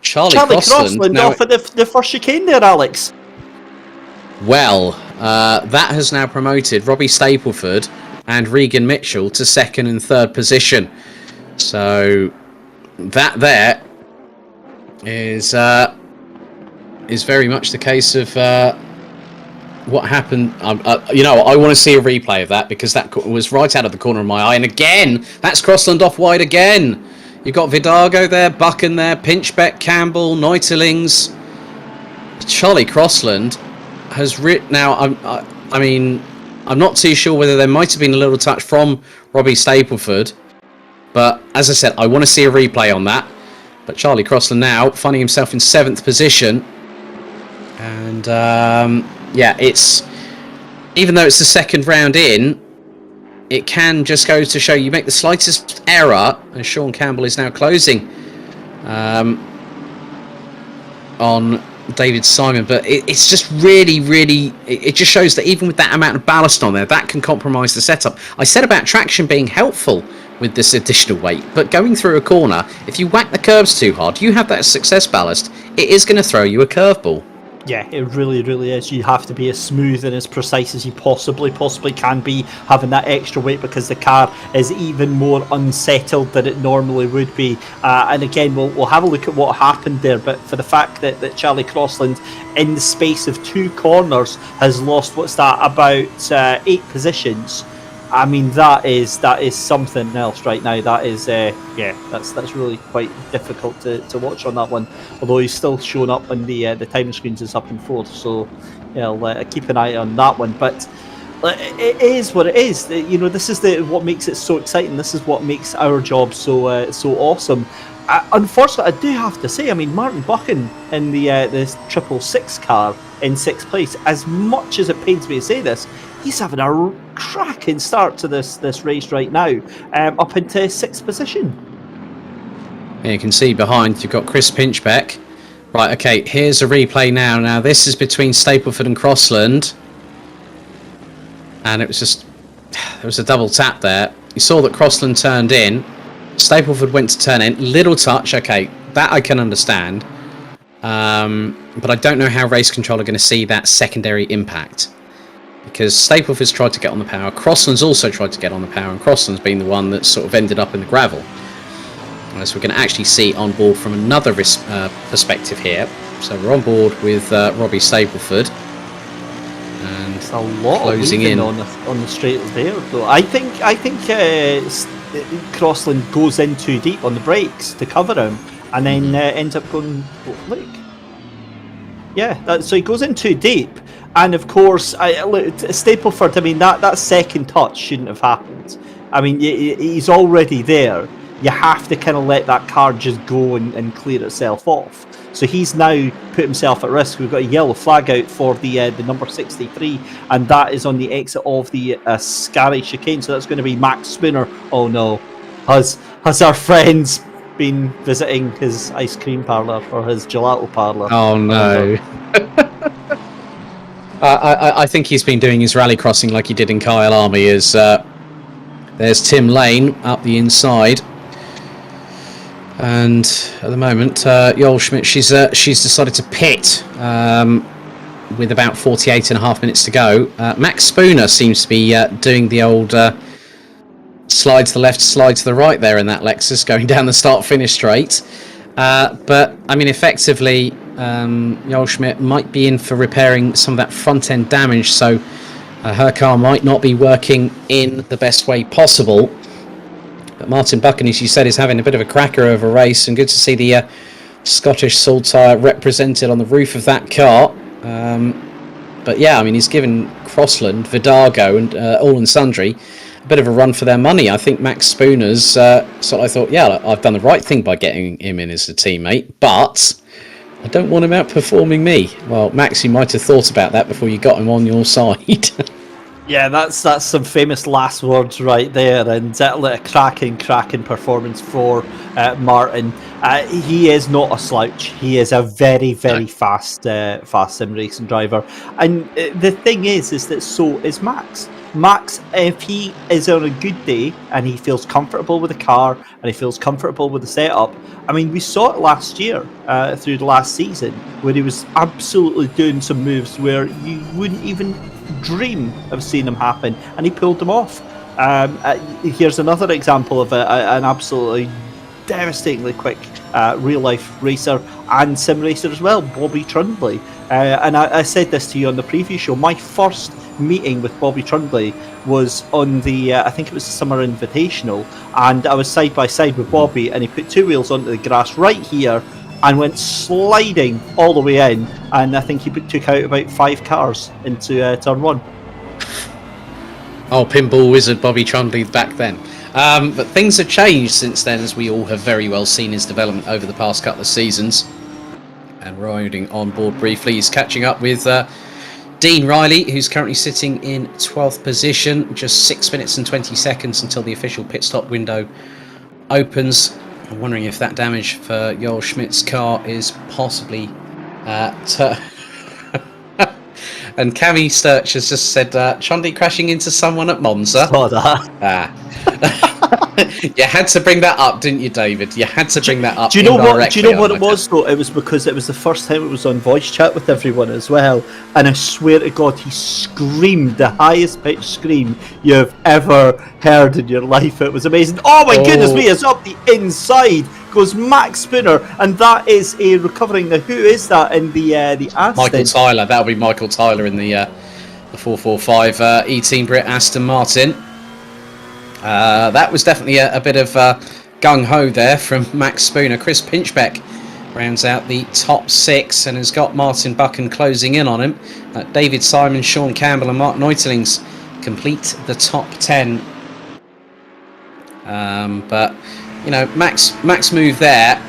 Charlie
Crossland now, off at the first chicane there, Alex.
Well, that has now promoted Robbie Stapleford and Regan Mitchell to second and third position. So that there is very much the case of what happened. I want to see a replay of that, because that was right out of the corner of my eye. And again, that's Crossland off wide again. You've got Vidago there, Buchan there, Pinchbeck, Campbell, Neuterlings. Charlie Crossland has now. I mean, I'm not too sure whether there might have been a little touch from Robbie Stapleford, but as I said, I want to see a replay on that. But Charlie Crossland now finding himself in 7th position, and yeah, it's, even though it's the second round in, it can just go to show you make the slightest error, and Sean Campbell is now closing on David Simon. But it's just really, it just shows that even with that amount of ballast on there, that can compromise the setup. I said about traction being helpful with this additional weight, but going through a corner, if you whack the curves too hard, you have that success ballast, it is going to throw you a curveball.
Yeah, it really is. You have to be as smooth and as precise as you possibly can be, having that extra weight, because the car is even more unsettled than it normally would be. And again, we'll have a look at what happened there, but for the fact that Charlie Crossland, in the space of 2 corners, has lost, about 8 positions. I mean, that is something else right now. That is, that's really quite difficult to watch on that one. Although he's still showing up on the timing screens is up in 4th, so yeah, I'll keep an eye on that one. But it is what it is. You know, this is what makes it so exciting. This is what makes our job so awesome. Unfortunately, I do have to say, I mean, Martin Buchan in the 666 car in 6th place. As much as it pains me to say this, he's having a cracking start to this race right now, up into 6th position.
Yeah, you can see behind you've got Chris Pinchbeck. Right, okay, here's a replay now. Now this is between Stapleford and Crossland, and it was just, there was a double tap there. You saw that Crossland turned in, Stapleford went to turn in, little touch. Okay, that I can understand, but I don't know how race control are going to see that secondary impact, because Stapleford's tried to get on the power, Crossland's also tried to get on the power, and Crossland's been the one that sort of ended up in the gravel. So we're going to actually see on board from another perspective here. So we're on board with Robbie Stapleford, and
it's a lot
closing
of
in
on the straight there, though. I think Crossland goes in too deep on the brakes to cover him, and then ends up going, look. Yeah, so he goes in too deep, and of course, Stapleford, I mean, that second touch shouldn't have happened. I mean, he's already there. You have to kind of let that car just go and clear itself off. So he's now put himself at risk. We've got a yellow flag out for the number 63, and that is on the exit of the Scary chicane. So that's going to be Max Spooner. Oh no, has our friends been visiting his ice cream parlour or his gelato parlour?
Oh no. I think he's been doing his rallycrossing like he did in Kyalami. There's Tim Lane up the inside, and at the moment Goldschmidt, she's decided to pit with about 48.5 minutes to go. Max Spooner seems to be doing the old slide to the left, slide to the right there in that Lexus, going down the start-finish straight. But I mean, effectively, Goldschmidt might be in for repairing some of that front-end damage, so her car might not be working in the best way possible. But Martin Buchan, as you said, is having a bit of a cracker of a race, and good to see the Scottish Saltire represented on the roof of that car. But yeah, I mean, he's given Crossland, Vidago, and All and Sundry a bit of a run for their money. I think Max Spooner's so I thought, yeah, I've done the right thing by getting him in as a teammate, but I don't want him outperforming me. Well, Max, you might have thought about that before you got him on your side.
Yeah, that's some famous last words right there, and a cracking performance for Martin. He is not a slouch. He is a very fast sim racing driver, and the thing is that so is Max. Max, if he is on a good day and he feels comfortable with the car and he feels comfortable with the setup, I mean, we saw it last year through the last season where he was absolutely doing some moves where you wouldn't even dream of seeing them happen, and he pulled them off. Here's another example of an absolutely devastatingly quick real-life racer and sim racer as well, Bobby Trundley. And I said this to you on the preview show. My first meeting with Bobby Trundley was on the I think it was the Summer Invitational, and I was side by side with Bobby, and he put 2 wheels onto the grass right here and went sliding all the way in, and I think he took out about 5 cars into turn 1.
Oh, pinball wizard Bobby Trundley back then. But things have changed since then, as we all have very well seen his development over the past couple of seasons. And riding on board briefly, he's catching up with Dean Riley, who's currently sitting in 12th position. Just 6 minutes and 20 seconds until the official pit stop window opens. I'm wondering if that damage for Goldschmidt's car is possibly... And Cammy Sturch has just said, Chundy crashing into someone at Monza.
Saw that.
You had to bring that up, didn't you, David? You had to bring that up.
Do you know what it was, though? It was because it was the first time it was on voice chat with everyone as well. And I swear to God, he screamed the highest pitched scream you've ever heard in your life. It was amazing. Oh my goodness me, it's up the inside. Goes Max Spooner, and that is a recovering. Now, who is that in the Aston?
Michael Tyler. That'll be Michael Tyler in the 445 eTeam BRIT Aston Martin. That was definitely a bit of gung-ho there from Max Spooner. Chris Pinchbeck rounds out the top 6 and has got Martin Buchan closing in on him. David Simon, Sean Campbell and Mark Neutelings complete the top 10. But you know, Max moved there.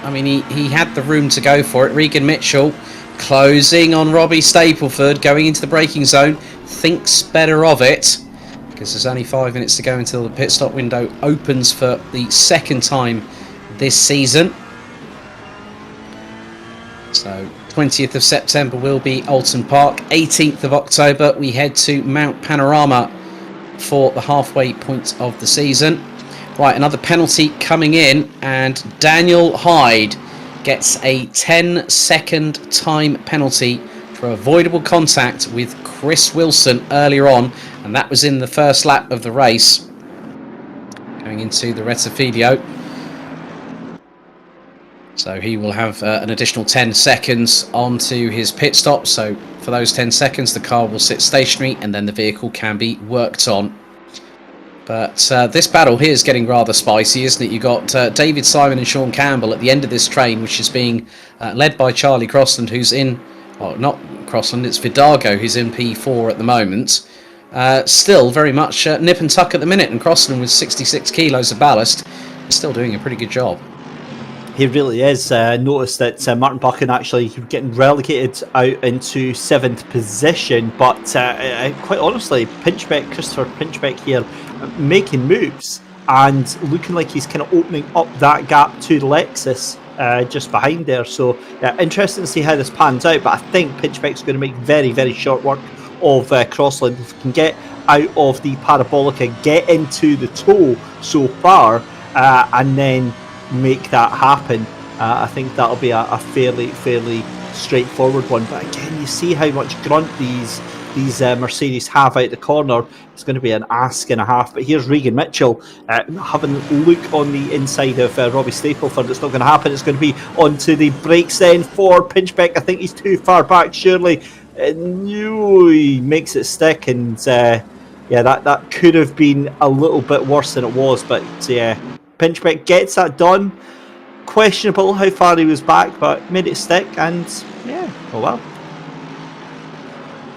I mean, he had the room to go for it. Regan Mitchell closing on Robbie Stapleford, going into the braking zone. Thinks better of it, because there's only 5 minutes to go until the pit stop window opens for the second time this season. So 20th of September will be Oulton Park. 18th of October we head to Mount Panorama for the halfway point of the season. Right, another penalty coming in, and Daniel Hyde gets a 10-second time penalty for avoidable contact with Chris Wilson earlier on, and that was in the first lap of the race. Going into the Rettifidio. So he will have an additional 10 seconds onto his pit stop. So for those 10 seconds, the car will sit stationary and then the vehicle can be worked on. But this battle here is getting rather spicy, isn't it? You've got David Simon and Sean Campbell at the end of this train, which is being led by Charlie Crossland, who's in... Well, not Crossland, it's Vidago, who's in P4 at the moment. Still very much nip and tuck at the minute, and Crossland with 66 kilos of ballast is still doing a pretty good job.
He really is. Notice that Martin Buchan actually getting relegated out into 7th position, but quite honestly, Christopher Pinchbeck here making moves and looking like he's kind of opening up that gap to the Lexus just behind there. So interesting to see how this pans out, but I think Pinchbeck's going to make very, very short work of Crossland. If he can get out of the Parabolica, get into the toe so far, and then make that happen, I think that'll be a fairly straightforward one. But again, you see how much grunt these Mercedes have out the corner. It's going to be an ask and a half. But here's Regan Mitchell having a look on the inside of Robbie Stapleford. It's not going to happen. It's going to be onto the brakes then for Pinchbeck. I think he's too far back, surely. He makes it stick, and yeah, that could have been a little bit worse than it was. But yeah, Pinchbeck gets that done. Questionable how far he was back, but made it stick, and yeah, oh well.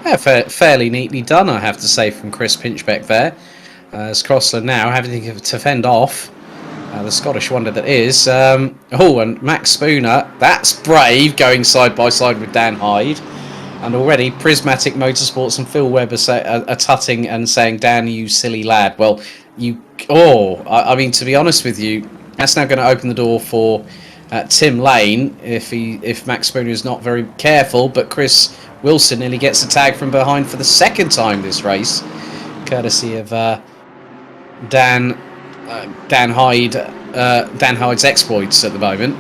Yeah, fairly neatly done, I have to say, from Chris Pinchbeck there. As Crossland now having to fend off the Scottish wonder that is. And Max Spooner, that's brave, going side by side with Dan Hyde. And already Prismatic Motorsports and Phil Webb are tutting and saying, Dan, you silly lad. Well, I mean, to be honest with you, that's now going to open the door for Tim Lane if Max Spooner is not very careful. But Chris Wilson nearly gets a tag from behind for the second time this race, courtesy of Dan Hyde's exploits at the moment.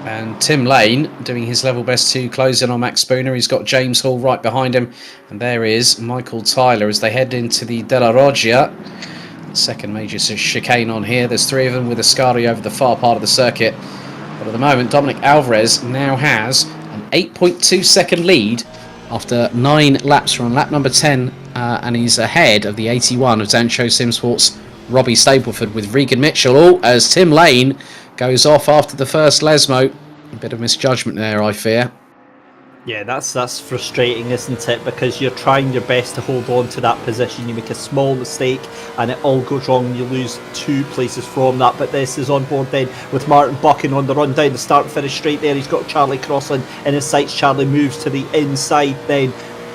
And Tim Lane doing his level best to close in on Max Spooner. He's got James Hall right behind him, and there is Michael Tyler as they head into the Della Roggia. Second major chicane on here. There's 3 of them with Ascari over the far part of the circuit. But at the moment, Dominic Alvarez now has an 8.2 second lead after 9 laps. We're on lap number 10, and he's ahead of the 81 of Zansho Simpsort's Robbie Stapleford with Regan Mitchell. As Tim Lane goes off after the first Lesmo. A bit of misjudgment there, I fear.
Yeah, that's frustrating, isn't it? Because you're trying your best to hold on to that position. You make a small mistake and it all goes wrong. You lose 2 places from that. But this is on board then with Martin Buchan on the run down the start and finish straight there. He's got Charlie Crossland in his sights. Charlie moves to the inside then.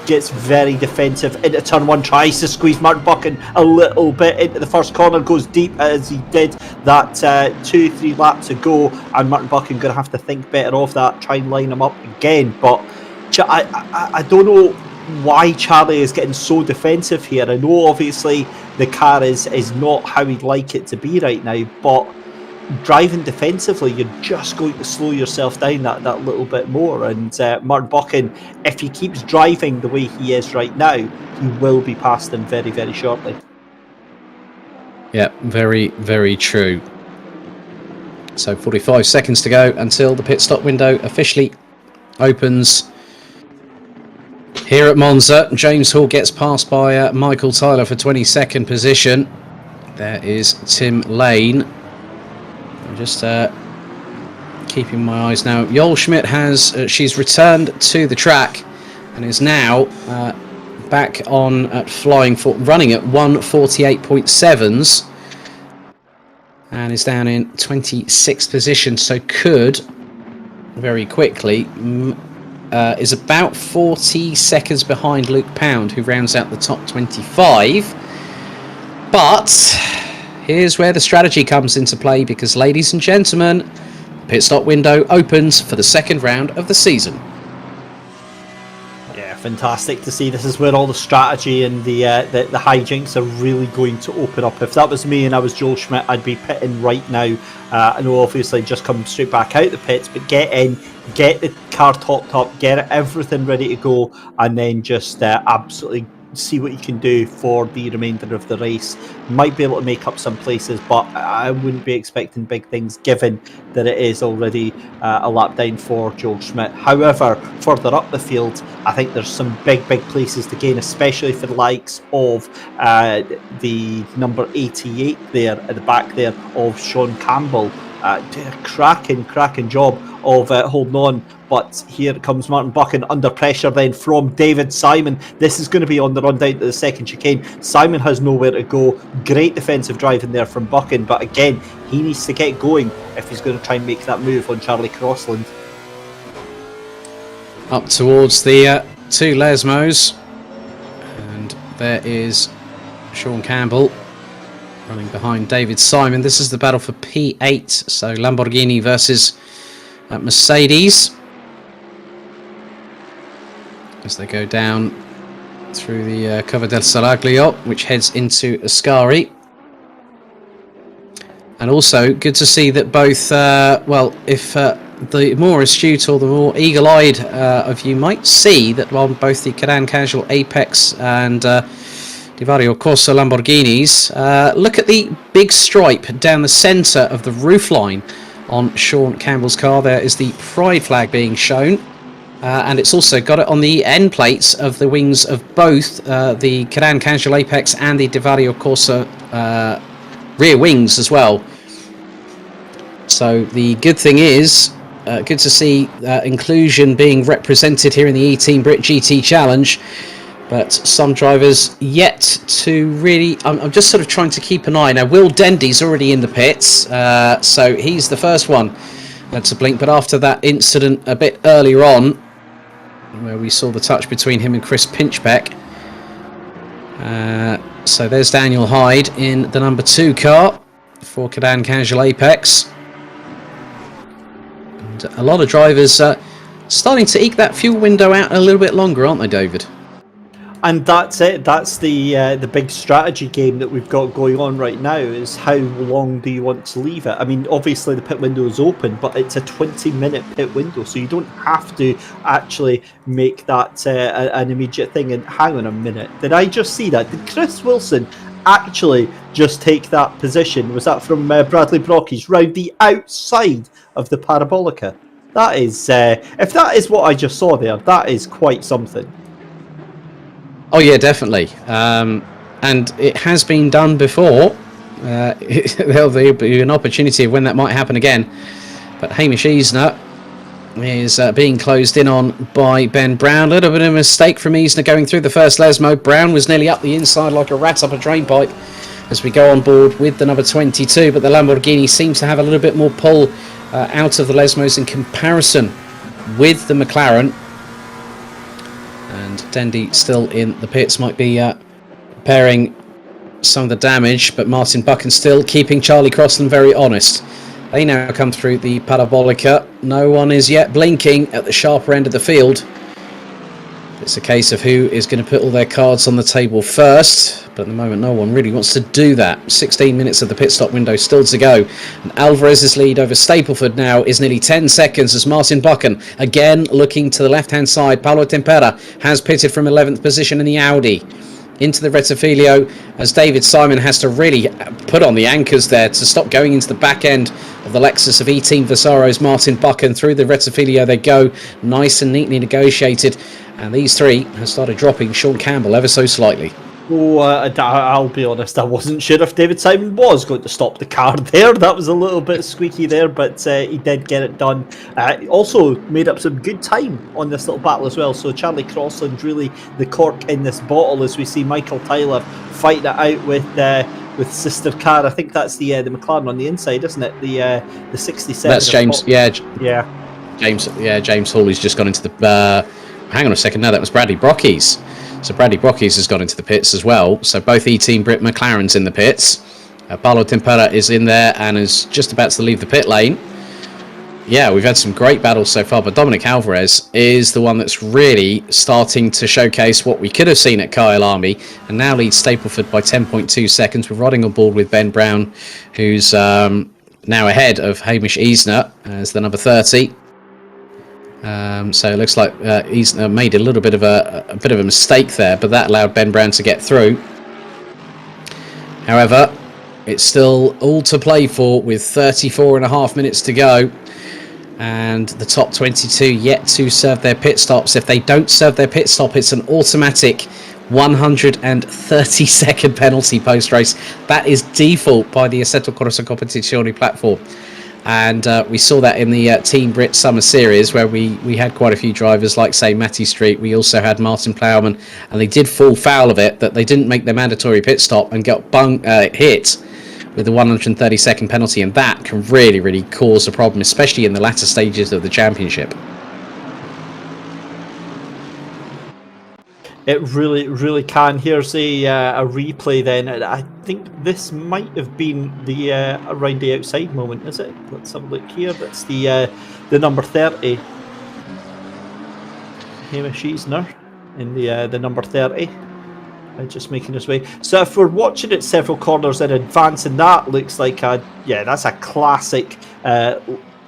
Gets very defensive into turn 1, tries to squeeze Martin Buchan a little bit into the first corner, goes deep as he did that 2-3 laps ago, and Martin Buchan going to have to think better of that, try and line him up again. But I don't know why Charlie is getting so defensive here. I know obviously the car is not how he'd like it to be right now, but driving defensively, you're just going to slow yourself down that little bit more. And Martin Buchan, if he keeps driving the way he is right now, he will be past him very, very shortly.
Yeah, very, very true. So 45 seconds to go until the pit stop window officially opens here at Monza. James Hall gets passed by Michael Tyler for 22nd position. There is Tim Lane. I'm just keeping my eyes now. Goldschmidt has she's returned to the track and is now back on at running at 1:48.7s and is down in 26th position. So could very quickly is about 40 seconds behind Luke Pound, who rounds out the top 25. But here's where the strategy comes into play, because, ladies and gentlemen, pit stop window opens for the second round of the season.
Yeah, fantastic to see. This is where all the strategy and the hijinks are really going to open up. If that was me and I was Joel Schmidt, I'd be pitting right now. I know obviously just come straight back out the pits, but get in, get the car topped up, get it, everything ready to go, and then just absolutely see what you can do for the remainder of the race. Might be able to make up some places, but I wouldn't be expecting big things given that it is already a lap down for Joel Schmidt. However, further up the field, I think there's some big places to gain, especially for the likes of the number 88 there at the back there of Sean Campbell. Did a cracking job of holding on. But here comes Martin Buchan under pressure then from David Simon. This is going to be on the run down to the second chicane. Simon has nowhere to go. Great defensive driving there from Buchan, but again, he needs to get going if he's going to try and make that move on Charlie Crossland.
Up towards the two Lesmos, and there is Sean Campbell running behind David Simon. This is the battle for P8, so Lamborghini versus Mercedes, as they go down through the Cova del Saraglio, which heads into Ascari. And also good to see that both, if the more astute or the more eagle-eyed of you might see that on both the Cadan Casual Apex and Divario Corsa Lamborghinis, look at the big stripe down the centre of the roofline on Sean Campbell's car. There is the pride flag being shown, and it's also got it on the end plates of the wings of both the Cadan Casual Apex and the Divario Corsa rear wings as well. So the good thing is, good to see inclusion being represented here in the eTeam BRIT GT Challenge. But some drivers yet to really... I'm just sort of trying to keep an eye. Now, Will Dendy's already in the pits, so he's the first one to blink. But after that incident a bit earlier on, where we saw the touch between him and Chris Pinchbeck, so there's Daniel Hyde in the number 2 car for Cadan Casual Apex. And a lot of drivers starting to eke that fuel window out a little bit longer, aren't they, David?
And that's it. That's the big strategy game that we've got going on right now, is how long do you want to leave it? I mean, obviously the pit window is open, but it's a 20-minute pit window, so you don't have to actually make that an immediate thing. And hang on a minute, did I just see that? Did Chris Wilson actually just take that position? Was that from Bradley Brockies round the outside of the Parabolica? That is, if that is what I just saw there, that is quite something.
Oh yeah, definitely. And it has been done before. There'll be an opportunity of when that might happen again. But Hamish Eisner is being closed in on by Ben Brown. A little bit of a mistake from Eisner going through the first Lesmo. Brown was nearly up the inside like a rat up a drain pipe as we go on board with the number 22, but the Lamborghini seems to have a little bit more pull out of the Lesmos in comparison with the McLaren. And Dendy still in the pits, might be repairing some of the damage, but Martin Buchan still keeping Charlie Crossland very honest. They now come through the Parabolica. No one is yet blinking at the sharper end of the field. It's a case of who is going to put all their cards on the table first, but at the moment no one really wants to do that. 16 minutes of the pit stop window still to go, and Alvarez's lead over Stapleford now is nearly 10 seconds as Martin Buchan again looking to the left hand side. Paolo Tempera has pitted from 11th position in the Audi into the Rettifilio as David Simon has to really put on the anchors there to stop going into the back end of the Lexus of eTeam Vassaro's Martin Buchan. Through the Rettifilio they go, nice and neatly negotiated, and these three have started dropping Sean Campbell ever so slightly.
Oh, I'll be honest, I wasn't sure if David Simon was going to stop the car there. That was a little bit squeaky there, but he did get it done. Also made up some good time on this little battle as well. So Charlie Crossland really the cork in this bottle as we see Michael Tyler fighting it out with sister car. I think that's the McLaren on the inside, isn't it? The 67.
That's James. Yeah.
James
Hall has just gone into the. Hang on a second. No, that was Bradley Brockies. So Bradley Brockies has gone into the pits as well. So both eTeam BRIT McLaren's in the pits. Paolo Tempera is in there and is just about to leave the pit lane. Yeah, we've had some great battles so far, but Dominic Alvarez is the one that's really starting to showcase what we could have seen at Kyalami, and now leads Stapleford by 10.2 seconds. We're riding on board with Ben Brown, who's now ahead of Hamish Eisner as the number 30. So it looks like Eisner made a little bit of a mistake there, but that allowed Ben Brown to get through. However, it's still all to play for with 34.5 minutes to go, and the top 22 yet to serve their pit stops. If they don't serve their pit stop, it's an automatic 130-second penalty post-race. That is default by the Assetto Corsa Competizione platform. And we saw that in the Team BRIT Summer Series, where we had quite a few drivers like, say, Matty Street. We also had Martin Plowman, and they did fall foul of it, that they didn't make their mandatory pit stop and got hit with the 130-second penalty. And that can really, really cause a problem, especially in the latter stages of the championship.
It really, really can. Here's a replay then. I think this might have been the around the outside moment, is it? Let's have a look here. That's the number 30. Hamish Eisner in the number 30. Just making his way. So if we're watching it several corners in advance, and that looks like that's a classic where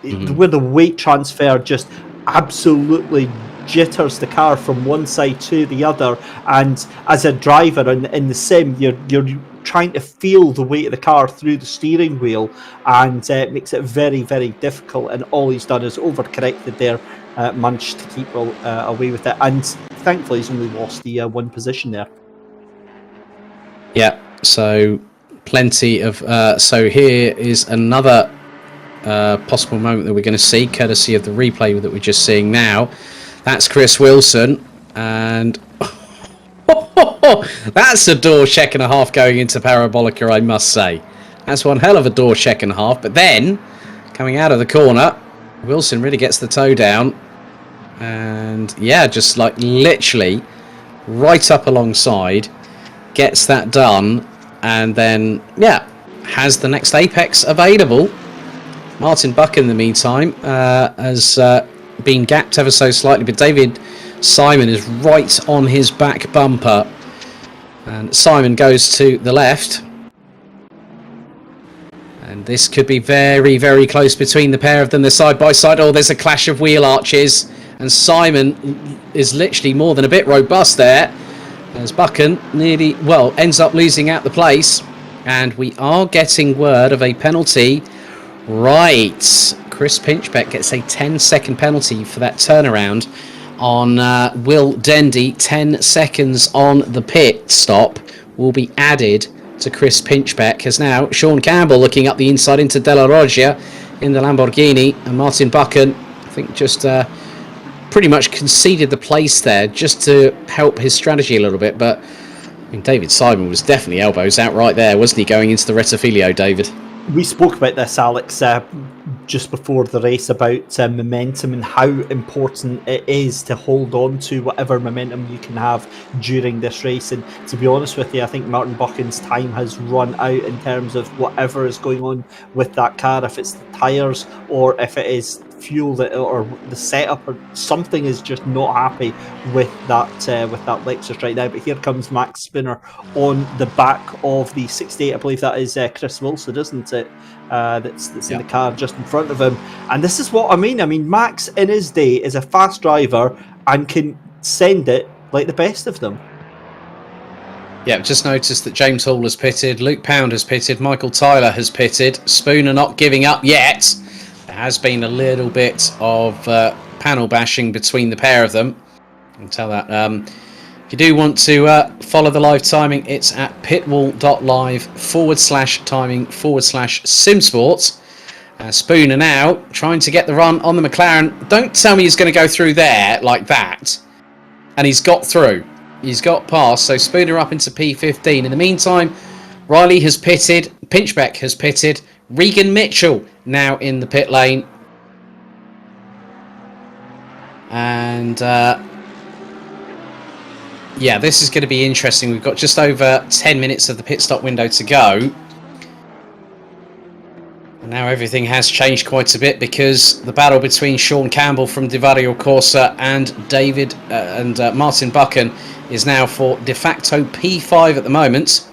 the weight transfer just absolutely jitters the car from one side to the other, and as a driver in the sim you're trying to feel the weight of the car through the steering wheel, and it makes it very, very difficult, and all he's done is overcorrected there, managed to keep away with it, and thankfully he's only lost the one position there.
Yeah, so plenty of so here is another possible moment that we're going to see courtesy of the replay that we're just seeing now. That's Chris Wilson, and that's a door check and a half going into Parabolica, I must say. That's one hell of a door check and a half, but then, coming out of the corner, Wilson really gets the toe down, and yeah, just like literally right up alongside, gets that done, and then, yeah, has the next apex available. Martin Buchan, in the meantime, has been gapped ever so slightly, but David Simon is right on his back bumper, and Simon goes to the left, and this could be very, very close between the pair of them. They're side by side. Oh, there's a clash of wheel arches, and Simon is literally more than a bit robust there, as Buchan ends up losing out the place, and we are getting word of a penalty. Right, Chris Pinchbeck gets a 10-second penalty for that turnaround on Will Dendy. 10 seconds on the pit stop will be added to Chris Pinchbeck, as now Sean Campbell looking up the inside into Della Roggia in the Lamborghini, and Martin Buchan think just pretty much conceded the place there just to help his strategy a little bit. But I mean, David Simon was definitely elbows out right there, wasn't he, going into the Rettifilio, David?
We spoke about this, Alex, just before the race, about momentum and how important it is to hold on to whatever momentum you can have during this race. And to be honest with you, I think Martin Buchan's time has run out in terms of whatever is going on with that car, if it's the tyres or if it is fuel or the setup or something is just not happy with that Lexus right now. But here comes Max Spooner on the back of the 68. I believe that is Chris Wilson, isn't it? That's in the car just in front of him. And this is what I mean. I mean, Max in his day is a fast driver and can send it like the best of them.
Yeah, just noticed that James Hall has pitted, Luke Pound has pitted, Michael Tyler has pitted, Spooner not giving up yet. There has been a little bit of panel bashing between the pair of them. I can tell that. If you do want to follow the live timing, it's at pitwall.live/timing/Simsport. Spooner now trying to get the run on the McLaren. Don't tell me he's going to go through there like that. And he's got through. He's got past. So Spooner up into P15. In the meantime, Riley has pitted. Pinchbeck has pitted. Regan Mitchell now in the pit lane. And yeah, this is going to be interesting. We've got just over 10 minutes of the pit stop window to go. And now everything has changed quite a bit, because the battle between Sean Campbell from Divario Corsa and Martin Buchan is now for de facto P5 at the moment.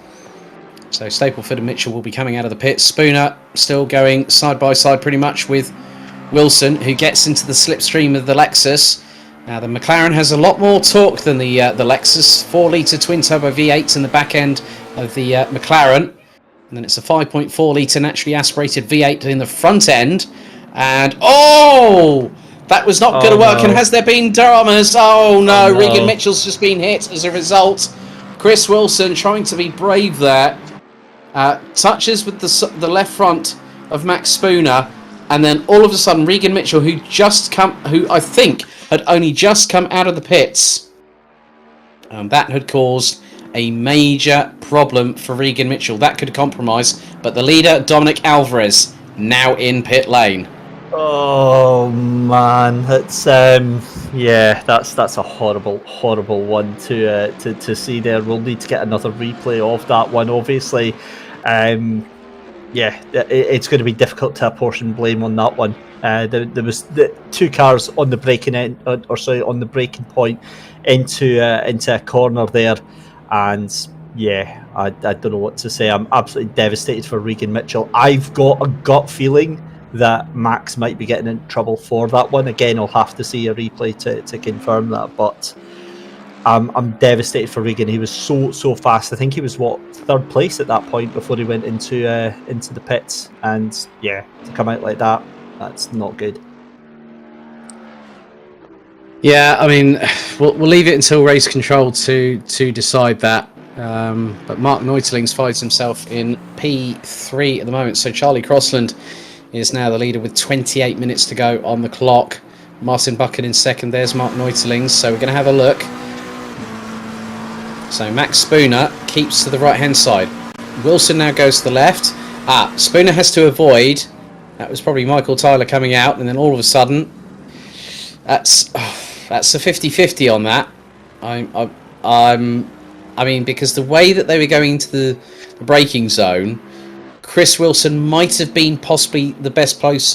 So Stapleford and Mitchell will be coming out of the pits. Spooner still going side by side pretty much with Wilson, who gets into the slipstream of the Lexus. Now the McLaren has a lot more torque than the Lexus. 4-litre twin-turbo V8 in the back end of the McLaren. And then it's a 5.4 litre naturally aspirated V8 in the front end. And that was not going to work. No. And has there been dramas? Oh no, Regan Mitchell's just been hit as a result. Chris Wilson trying to be brave there. Touches with the left front of Max Spooner, and then all of a sudden Regan Mitchell, who I think had only just come out of the pits, that had caused a major problem for Regan Mitchell. That could compromise, but the leader, Dominic Alvarez, now in pit lane.
Oh man, that's that's a horrible one to see there. We'll need to get another replay of that one, obviously. It's going to be difficult to apportion blame on that one. There was the two cars on the braking on the braking point into a corner there, and I don't know what to say. I'm absolutely devastated for Regan Mitchell. I've got a gut feeling that Max might be getting in trouble for that one. Again, I'll have to see a replay to confirm that, but I'm devastated for Regan. He was so fast. I think he was third place at that point before he went into the pits, and to come out like that, that's not good.
Yeah, I mean, we'll leave it until race control to decide that. But Mark Neutelings finds himself in P3 at the moment. So Charlie Crossland is now the leader with 28 minutes to go on the clock. Martin Buchan in second. There's Mark Neutelings. So we're going to have a look. So Max Spooner keeps to the right-hand side. Wilson now goes to the left. Spooner has to avoid. That was probably Michael Tyler coming out, and then all of a sudden, that's a 50-50 on that. I mean, because the way that they were going into the braking zone, Chris Wilson might have been possibly the best place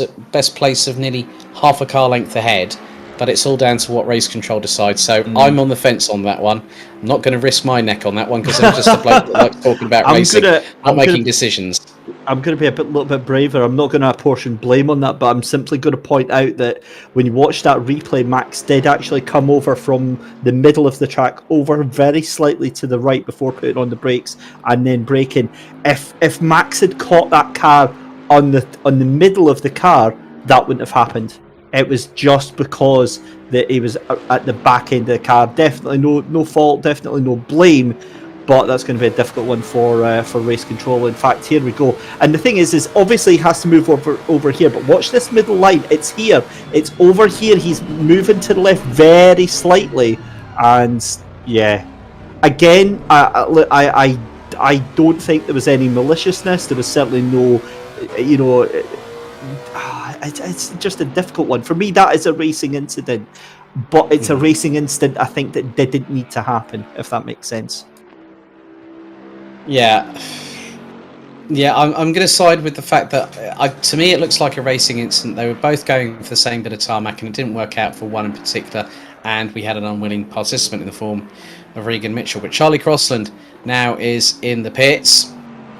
of nearly half a car length ahead, but it's all down to what race control decides. So I'm on the fence on that one. I'm not going to risk my neck on that one, because I'm just a bloke that likes talking about racing, not making decisions.
I'm going to be a little bit braver. I'm not going to apportion blame on that, but I'm simply going to point out that when you watch that replay, Max did actually come over from the middle of the track over very slightly to the right before putting on the brakes and then braking. If Max had caught that car on the middle of the car, that wouldn't have happened. It was just because that he was at the back end of the car. Definitely no fault, definitely no blame. but that's going to be a difficult one for race control. In fact, here we go. And the thing is obviously he has to move over here, but watch this middle line. It's here. It's over here. He's moving to the left very slightly. And yeah, again, I don't think there was any maliciousness. There was certainly no, it's just a difficult one. For me, that is a racing incident. But it's a racing incident, I think, that didn't need to happen, if that makes sense.
Yeah, I'm going to side with the fact that, to me, it looks like a racing incident. They were both going for the same bit of tarmac, and it didn't work out for one in particular, and we had an unwilling participant in the form of Regan Mitchell. But Charlie Crossland now is in the pits,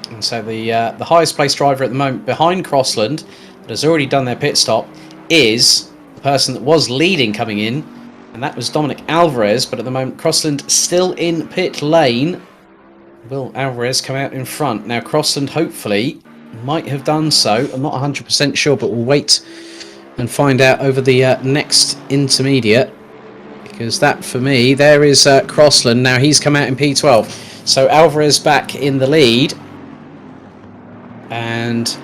and so the highest placed driver at the moment behind Crossland, that has already done their pit stop, is the person that was leading coming in, and that was Dominic Alvarez. But at the moment, Crossland still in pit lane. Will Alvarez come out in front? Now, Crossland hopefully might have done so. I'm not 100% sure, but we'll wait and find out over the next intermediate. Because that, for me, there is Crossland. Now, he's come out in P12. So, Alvarez back in the lead. And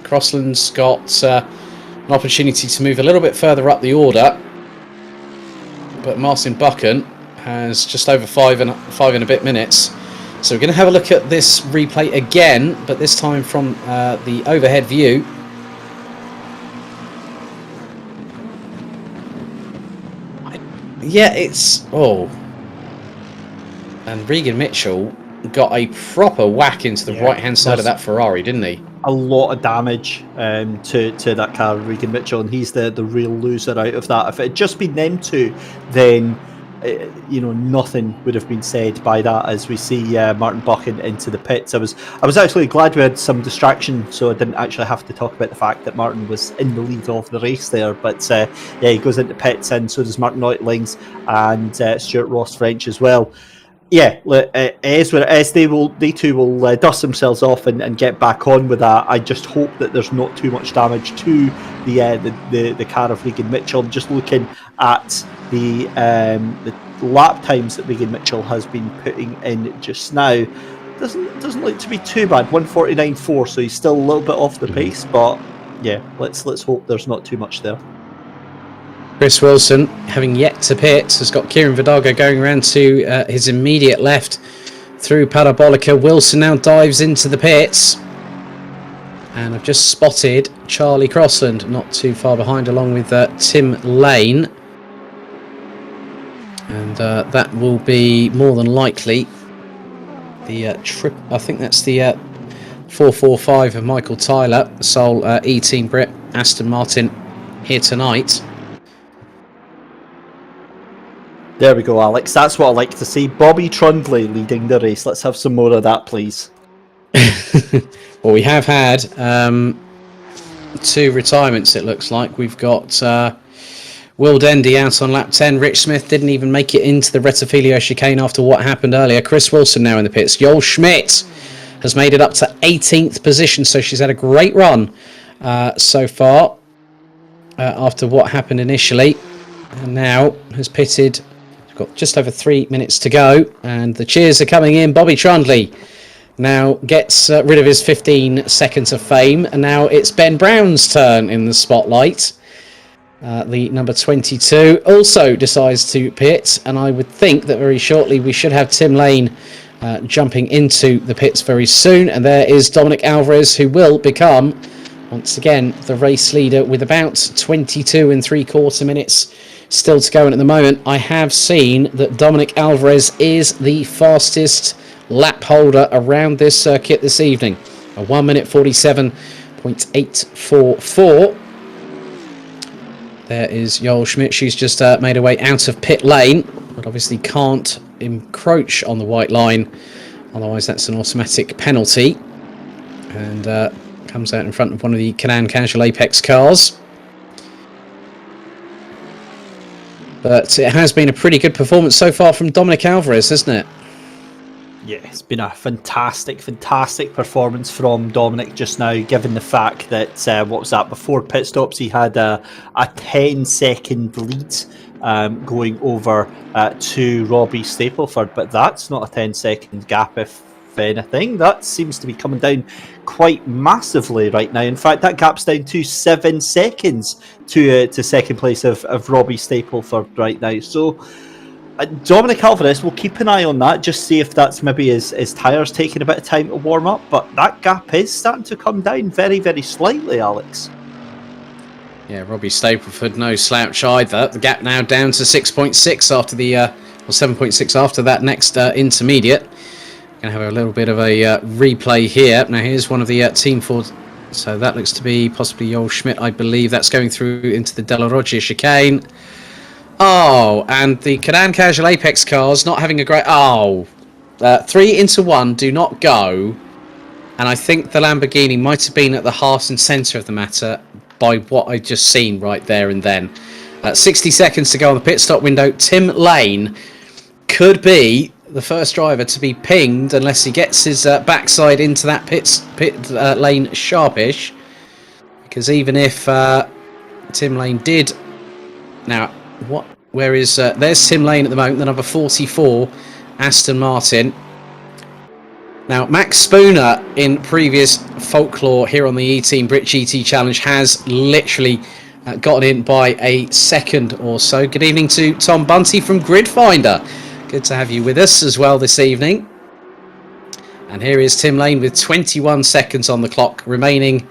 Crossland's got an opportunity to move a little bit further up the order. But Martin Buchan has just over five and a bit minutes. So we're going to have a look at this replay again, but this time from the overhead view. Yeah, it's... Oh. And Regan Mitchell got a proper whack into the right-hand side of that Ferrari, didn't he?
A lot of damage to that car, Regan Mitchell, and he's the real loser out of that. If it had just been them two, then nothing would have been said by that, as we see Martin Buchan into the pits. I was actually glad we had some distraction, so I didn't actually have to talk about the fact that Martin was in the lead of the race there. But he goes into pits, and so does Martin Neutlings and Stuart Ross French as well. Yeah, as they too will dust themselves off and get back on with that. I just hope that there's not too much damage to the car of Regan Mitchell. Just looking at the lap times that Regan Mitchell has been putting in just now, doesn't look to be too bad. 1:49.4, so he's still a little bit off the pace, but yeah, let's hope there's not too much there.
Chris Wilson, having yet to pit, has got Kieran Vidago going around to his immediate left through Parabolica. Wilson now dives into the pits. And I've just spotted Charlie Crossland not too far behind, along with Tim Lane. And that will be more than likely the trip. I think that's the 445 of Michael Tyler, the sole eTeam BRIT Aston Martin here tonight.
There we go, Alex. That's what I like to see. Bobby Trundley leading the race. Let's have some more of that, please.
Well, we have had two retirements, it looks like. We've got Will Dendy out on lap 10. Rich Smith didn't even make it into the Rettifilio chicane after what happened earlier. Chris Wilson now in the pits. Goldschmidt has made it up to 18th position, so she's had a great run so far after what happened initially. And now has pitted. Got just over 3 minutes to go, and the cheers are coming in. Bobby Trundley now gets rid of his 15 seconds of fame, and now it's Ben Brown's turn in the spotlight. The number 22 also decides to pit, and I would think that very shortly we should have Tim Lane jumping into the pits very soon. And there is Dominic Alvarez, who will become once again the race leader with about 22 3/4 minutes still to go. And at the moment, I have seen that Dominic Alvarez is the fastest lap holder around this circuit this evening. A 1 minute 47.844. There is Joel Schmidt. She's just made her way out of pit lane, but obviously can't encroach on the white line. Otherwise, that's an automatic penalty. And comes out in front of one of the Canan Casual Apex cars. But it has been a pretty good performance so far from Dominic Alvarez, hasn't it?
Yeah, it's been a fantastic performance from Dominic just now, given the fact that, what was that, before pit stops he had a 10-second lead going over to Robbie Stapleford, but that's not a 10-second gap, if anything. That seems to be coming down quite massively right now. In fact, that gap's down to 7 seconds to second place of Robbie Stapleford right now. So Dominic Alvarez, we'll keep an eye on that, just see if that's maybe his tyres taking a bit of time to warm up, but that gap is starting to come down very, very slightly, Alex.
Yeah, Robbie Stapleford, no slouch either. The gap now down to 6.6 after the, or 7.6 after that next intermediate. Going to have a little bit of a replay here. Now here's one of the Team Ford. So that looks to be possibly Goldschmidt, I believe. That's going through into the Della Roggia chicane. Oh, and the Cadan Casual Apex cars not having a great... 3 into 1, do not go. And I think the Lamborghini might have been at the heart and centre of the matter by what I just seen right there and then. 60 seconds to go on the pit stop window. Tim Lane could be the first driver to be pinged unless he gets his backside into that pit lane sharpish. Because even if Tim Lane did... Now, what? Where is... there's Tim Lane at the moment, the number 44, Aston Martin. Now, Max Spooner in previous folklore here on the eTeam BRIT GT Challenge has literally gotten in by a second or so. Good evening to Tom Bunty from Grid Finder. Good to have you with us as well this evening. And here is Tim Lane with 21 seconds on the clock remaining,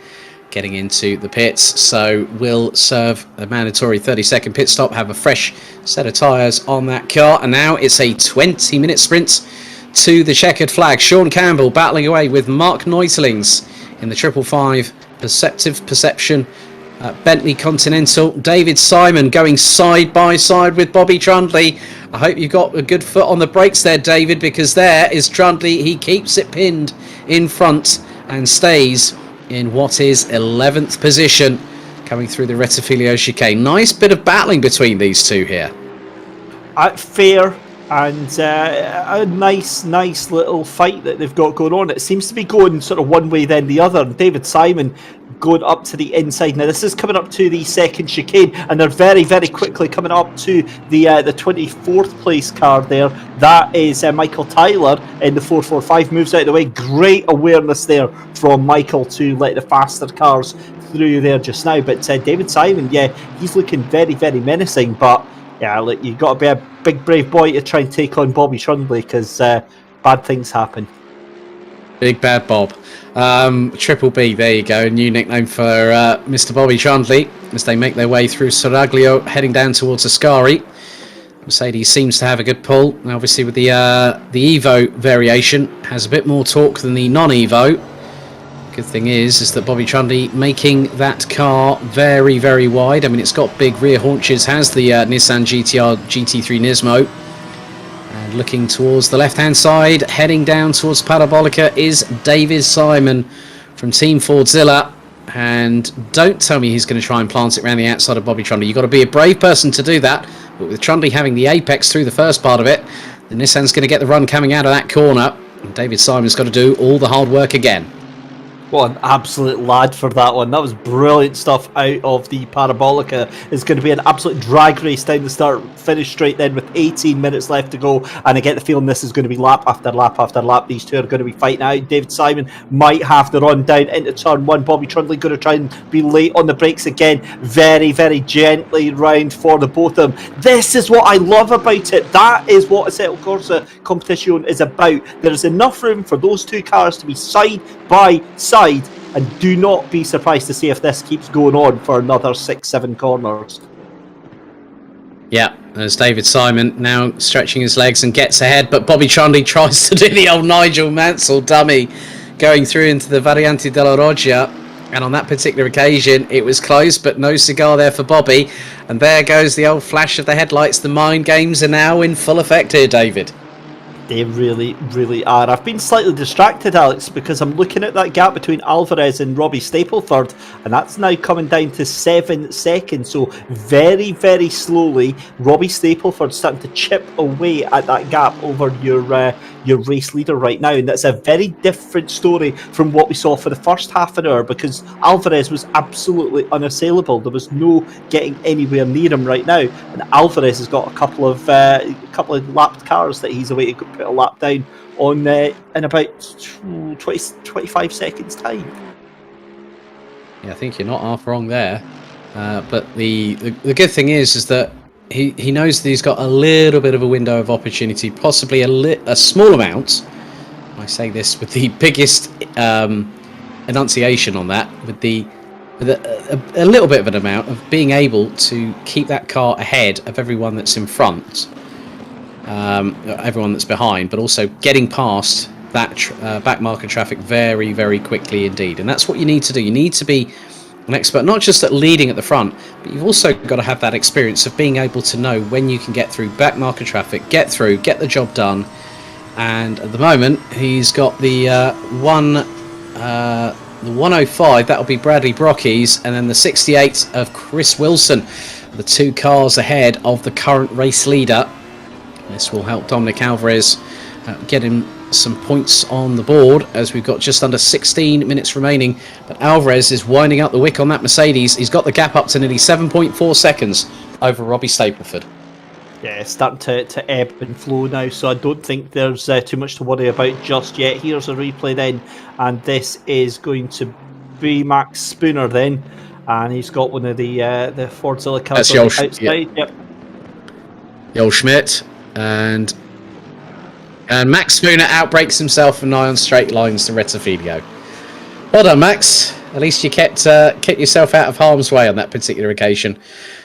getting into the pits. So we'll serve a mandatory 30-second pit stop, have a fresh set of tyres on that car. And now it's a 20-minute sprint to the checkered flag. Sean Campbell battling away with Mark Neutelings in the 555 Perceptive Perception Bentley Continental. David Simon going side by side with Bobby Trundley. I hope you've got a good foot on the brakes there, David, because there is Trundley. He keeps it pinned in front and stays in what is 11th position coming through the Rettifilio chicane. Nice bit of battling between these two here.
Fair and a nice little fight that they've got going on. It seems to be going sort of one way then the other. David Simon going up to the inside. Now this is coming up to the second chicane, and they're very, very quickly coming up to the 24th place car there. That is Michael Tyler in the 445, moves out of the way. Great awareness there from Michael to let the faster cars through there just now. But David Simon, yeah, he's looking very, very menacing. But yeah, look, you've got to be a big brave boy to try and take on Bobby Trundley, because bad things happen.
Big Bad Bob. Triple B, there you go. A new nickname for Mr. Bobby Trundley as they make their way through Seraglio, heading down towards Ascari. Mercedes seems to have a good pull. Obviously with the Evo variation, has a bit more torque than the non-Evo. Good thing is that Bobby Trundley making that car very, very wide. I mean, it's got big rear haunches, has the Nissan GTR GT3 Nismo. And looking towards the left-hand side, heading down towards Parabolica, is David Simon from Team Fordzilla. And don't tell me he's going to try and plant it around the outside of Bobby Trundley. You've got to be a brave person to do that. But with Trundley having the apex through the first part of it, the Nissan's going to get the run coming out of that corner. And David Simon's got to do all the hard work again.
What an absolute lad for that one. That was brilliant stuff out of the Parabolica. It's going to be an absolute drag race down the start, finish straight then with 18 minutes left to go. And I get the feeling this is going to be lap after lap after lap. These two are going to be fighting out. David Simon might have the run down into turn one. Bobby Trundley going to try and be late on the brakes again. Very, very gently round for the both of them. This is what I love about it. That is what Assetto Corsa competition is about. There is enough room for those two cars to be side by side. And do not be surprised to see if this keeps going on for another 6-7 corners.
Yeah, there's David Simon now stretching his legs and gets ahead, but Bobby Trundley tries to do the old Nigel Mansell dummy, going through into the Variante della Roggia. And on that particular occasion, it was close, but no cigar there for Bobby. And there goes the old flash of the headlights. The mind games are now in full effect here, David.
They really, really are. I've been slightly distracted, Alex, because I'm looking at that gap between Alvarez and Robbie Stapleford, and that's now coming down to 7 seconds. So very, very slowly, Robbie Stapleford starting to chip away at that gap over your race leader right now, and that's a very different story from what we saw for the first half an hour, because Alvarez was absolutely unassailable. There was no getting anywhere near him right now, and Alvarez has got a couple of lapped cars that he's away to put a lap down on in about 25 seconds time.
Yeah, I think you're not half wrong there. But the good thing is that he knows that he's got a little bit of a window of opportunity, possibly a small amount. I say this with the biggest enunciation on that, with a little bit of an amount of being able to keep that car ahead of everyone that's in front, everyone that's behind, but also getting past that back marker traffic very, very quickly indeed. And that's what you need to do. You need to be an expert, not just at leading at the front, but you've also got to have that experience of being able to know when you can get through back marker traffic, get through, get the job done. And at the moment, he's got the 105, that'll be Bradley Brockey's, and then the 68 of Chris Wilson, the 2 cars ahead of the current race leader. This will help Dominic Alvarez get him some points on the board, as we've got just under 16 minutes remaining. But Alvarez is winding up the wick on that Mercedes. He's got the gap up to nearly 7.4 seconds over Robbie Stapleford.
Yeah, it's starting to ebb and flow now, so I don't think there's too much to worry about just yet. Here's a replay then, and this is going to be Max Spooner then, and he's got one of the Fordzilla cars on the outside. Yep.
Goldschmidt, and Max Spooner outbreaks himself and nigh on straight lines to Rettifilio. Well done, Max. At least you kept yourself out of harm's way on that particular occasion.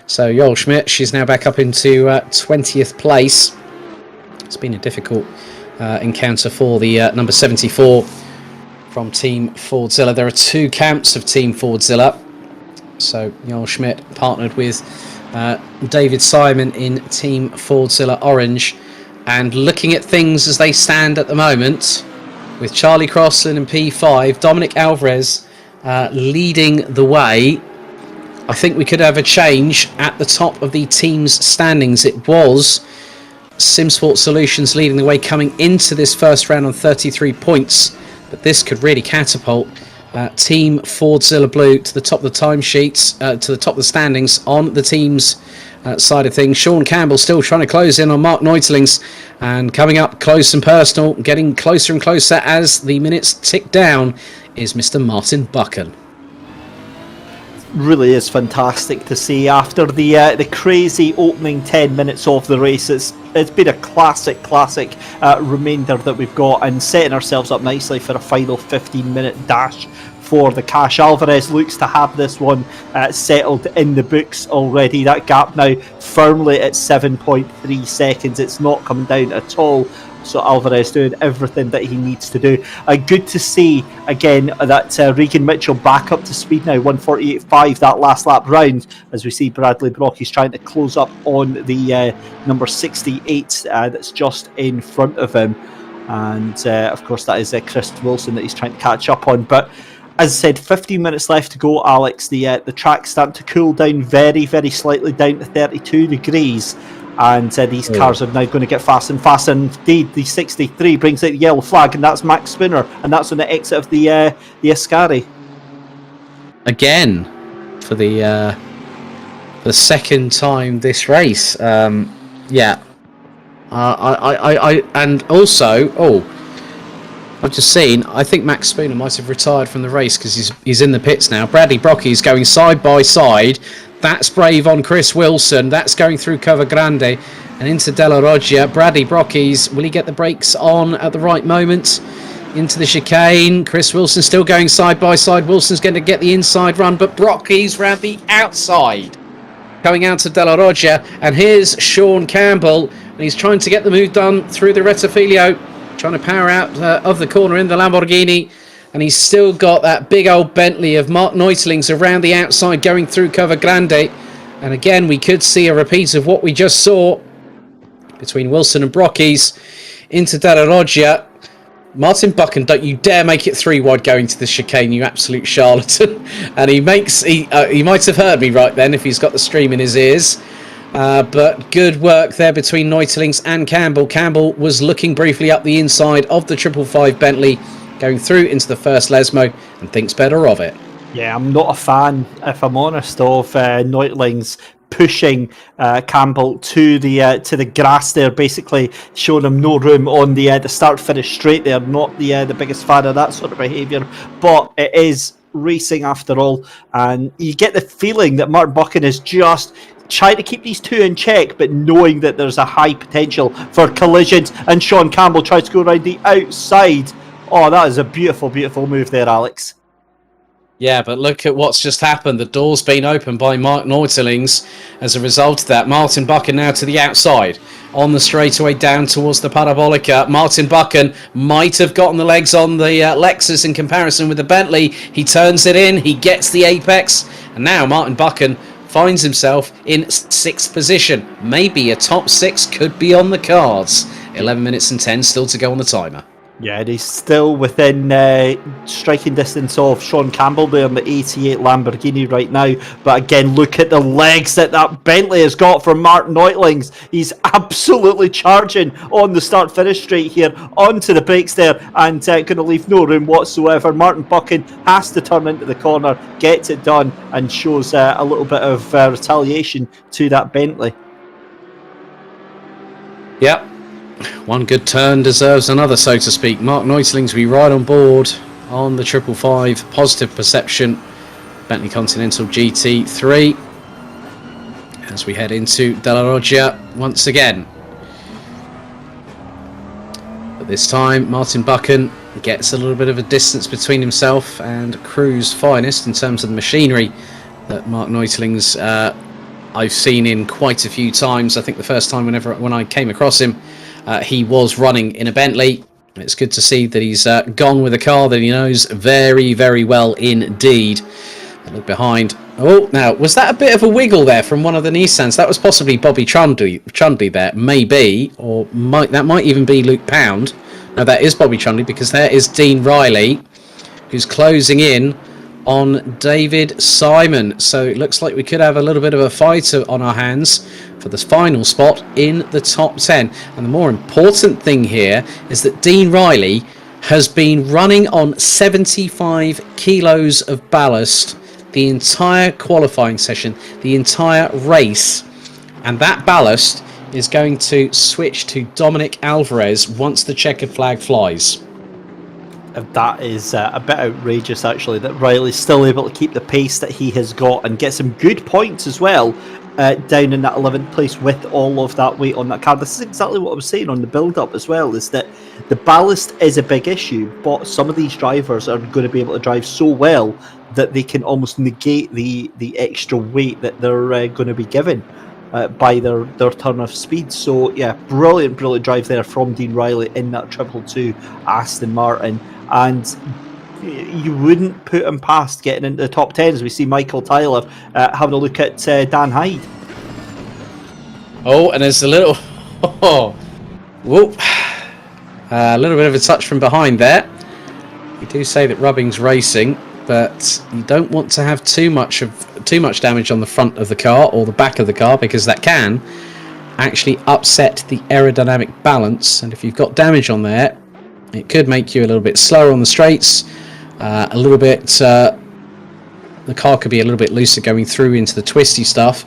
So Goldschmidt, she's now back up into 20th place. It's been a difficult encounter for the number 74 from Team Fordzilla. There are 2 camps of Team Fordzilla. So Goldschmidt partnered with David Simon in Team Fordzilla Orange. And looking at things as they stand at the moment, with Charlie Crossland in P5, Dominic Alvarez leading the way, I think we could have a change at the top of the team's standings. It was Simsport Solutions leading the way coming into this first round on 33 points, but this could really catapult Team Fordzilla Blue to the top of the timesheets, to the top of the standings on the team's side of things. Sean Campbell still trying to close in on Mark Neutlings, and coming up close and personal, getting closer and closer as the minutes tick down, is Mr. Martin Buchan.
Really is fantastic to see after the crazy opening 10 minutes of the race. It's been a classic remainder that we've got, and setting ourselves up nicely for a final 15-minute dash for the cash. Alvarez looks to have this one settled in the books already. That gap now firmly at 7.3 seconds. It's not coming down at all. So Alvarez doing everything that he needs to do. Good to see again that Regan Mitchell back up to speed now, 148.5 that last lap round, as we see Bradley Brockey's trying to close up on the number 68 that's just in front of him. And of course that is Chris Wilson that he's trying to catch up on. But as I said, 15 minutes left to go, Alex. The track's starting to cool down very, very slightly down to 32 degrees. And these cars are now going to get faster and faster. And indeed, the 63 brings out the yellow flag, and that's Max Spooner, and that's on the exit of the Ascari. Again,
for the second time this race. Yeah. I and also, I've just seen, I think Max Spooner might have retired from the race because he's in the pits now. Bradley Brockey's going side by side. That's brave on Chris Wilson. That's going through Cova Grande and into Della Roggia. Bradley Brockey's, will he get the brakes on at the right moment? Into the chicane. Chris Wilson still going side by side. Wilson's going to get the inside run, but Brockey's round the outside. Going out to Della Roggia. And here's Sean Campbell. And he's trying to get the move done through the Rettifilio. Trying to power out of the corner in the Lamborghini. And he's still got that big old Bentley of Mark Neutlings around the outside going through Cova Grande. And again, we could see a repeat of what we just saw between Wilson and Brockey's into Della Roggia. Martin Buchan, don't you dare make it 3 wide going to the chicane, you absolute charlatan. And he might have heard me right then if he's got the stream in his ears. But good work there between Neutelings and Campbell. Campbell was looking briefly up the inside of the 555 Bentley, going through into the first Lesmo, and thinks better of it.
Yeah, I'm not a fan, if I'm honest, of Neutelings pushing Campbell to the grass there, basically showing him no room on the start-finish straight there. Not the biggest fan of that sort of behaviour, but it is racing after all, and you get the feeling that Martin Buchan is just trying to keep these two in check, but knowing that there's a high potential for collisions, and Sean Campbell tries to go around the outside. Oh, that is a beautiful, beautiful move there, Alex.
Yeah, but look at what's just happened. The door's been opened by Mark Neutelings as a result of that. Martin Buchan now to the outside on the straightaway down towards the Parabolica. Martin Buchan might have gotten the legs on the Lexus in comparison with the Bentley. He turns it in, he gets the apex, and now Martin Buchan finds himself in 6th position. Maybe a top 6 could be on the cards. 11 minutes and 10 still to go on the timer.
Yeah, and he's still within striking distance of Sean Campbell there in the 88 Lamborghini right now. But again, look at the legs that Bentley has got from Martin Neutelings. He's absolutely charging on the start-finish straight here, onto the brakes there, and going to leave no room whatsoever. Martin Buchan has to turn into the corner, gets it done, and shows a little bit of retaliation to that Bentley.
Yep. One good turn deserves another, so to speak. Mark Neutelings, we ride on board on the 555. Positive perception. Bentley Continental GT3. As we head into Della Roggia once again. But this time, Martin Buchan gets a little bit of a distance between himself and Crew's finest in terms of the machinery that Mark Neutelings I've seen in quite a few times. I think the first time when I came across him, he was running in a Bentley. It's good to see that he's gone with a car that he knows very, very well indeed. Look behind. Oh, now, was that a bit of a wiggle there from one of the Nissans? That was possibly Bobby Trundley there, maybe, or that might even be Luke Pound. No, that is Bobby Trundley, because there is Dean Riley, who's closing in on David Simon. So it looks like we could have a little bit of a fight on our hands for the final spot in the top 10. And the more important thing here is that Dean Riley has been running on 75 kilos of ballast the entire qualifying session, the entire race. And that ballast is going to switch to Dominic Alvarez once the checkered flag flies.
That is a bit outrageous, actually, that Riley's still able to keep the pace that he has got and get some good points as well down in that 11th place with all of that weight on that car. This is exactly what I was saying on the build-up as well, is that the ballast is a big issue, but some of these drivers are going to be able to drive so well that they can almost negate the extra weight that they're going to be given by their turn of speed. So, yeah, brilliant drive there from Dean Riley in that 222 Aston Martin. And you wouldn't put him past getting into the top 10 as we see Michael Tyler having a look at Dan Hyde.
Oh, and there's a little... whoop. A little bit of a touch from behind there. We do say that rubbing's racing, but you don't want to have too much damage on the front of the car or the back of the car, because that can actually upset the aerodynamic balance. And if you've got damage on there, it could make you a little bit slower on the straights, a little bit, the car could be a little bit looser going through into the twisty stuff.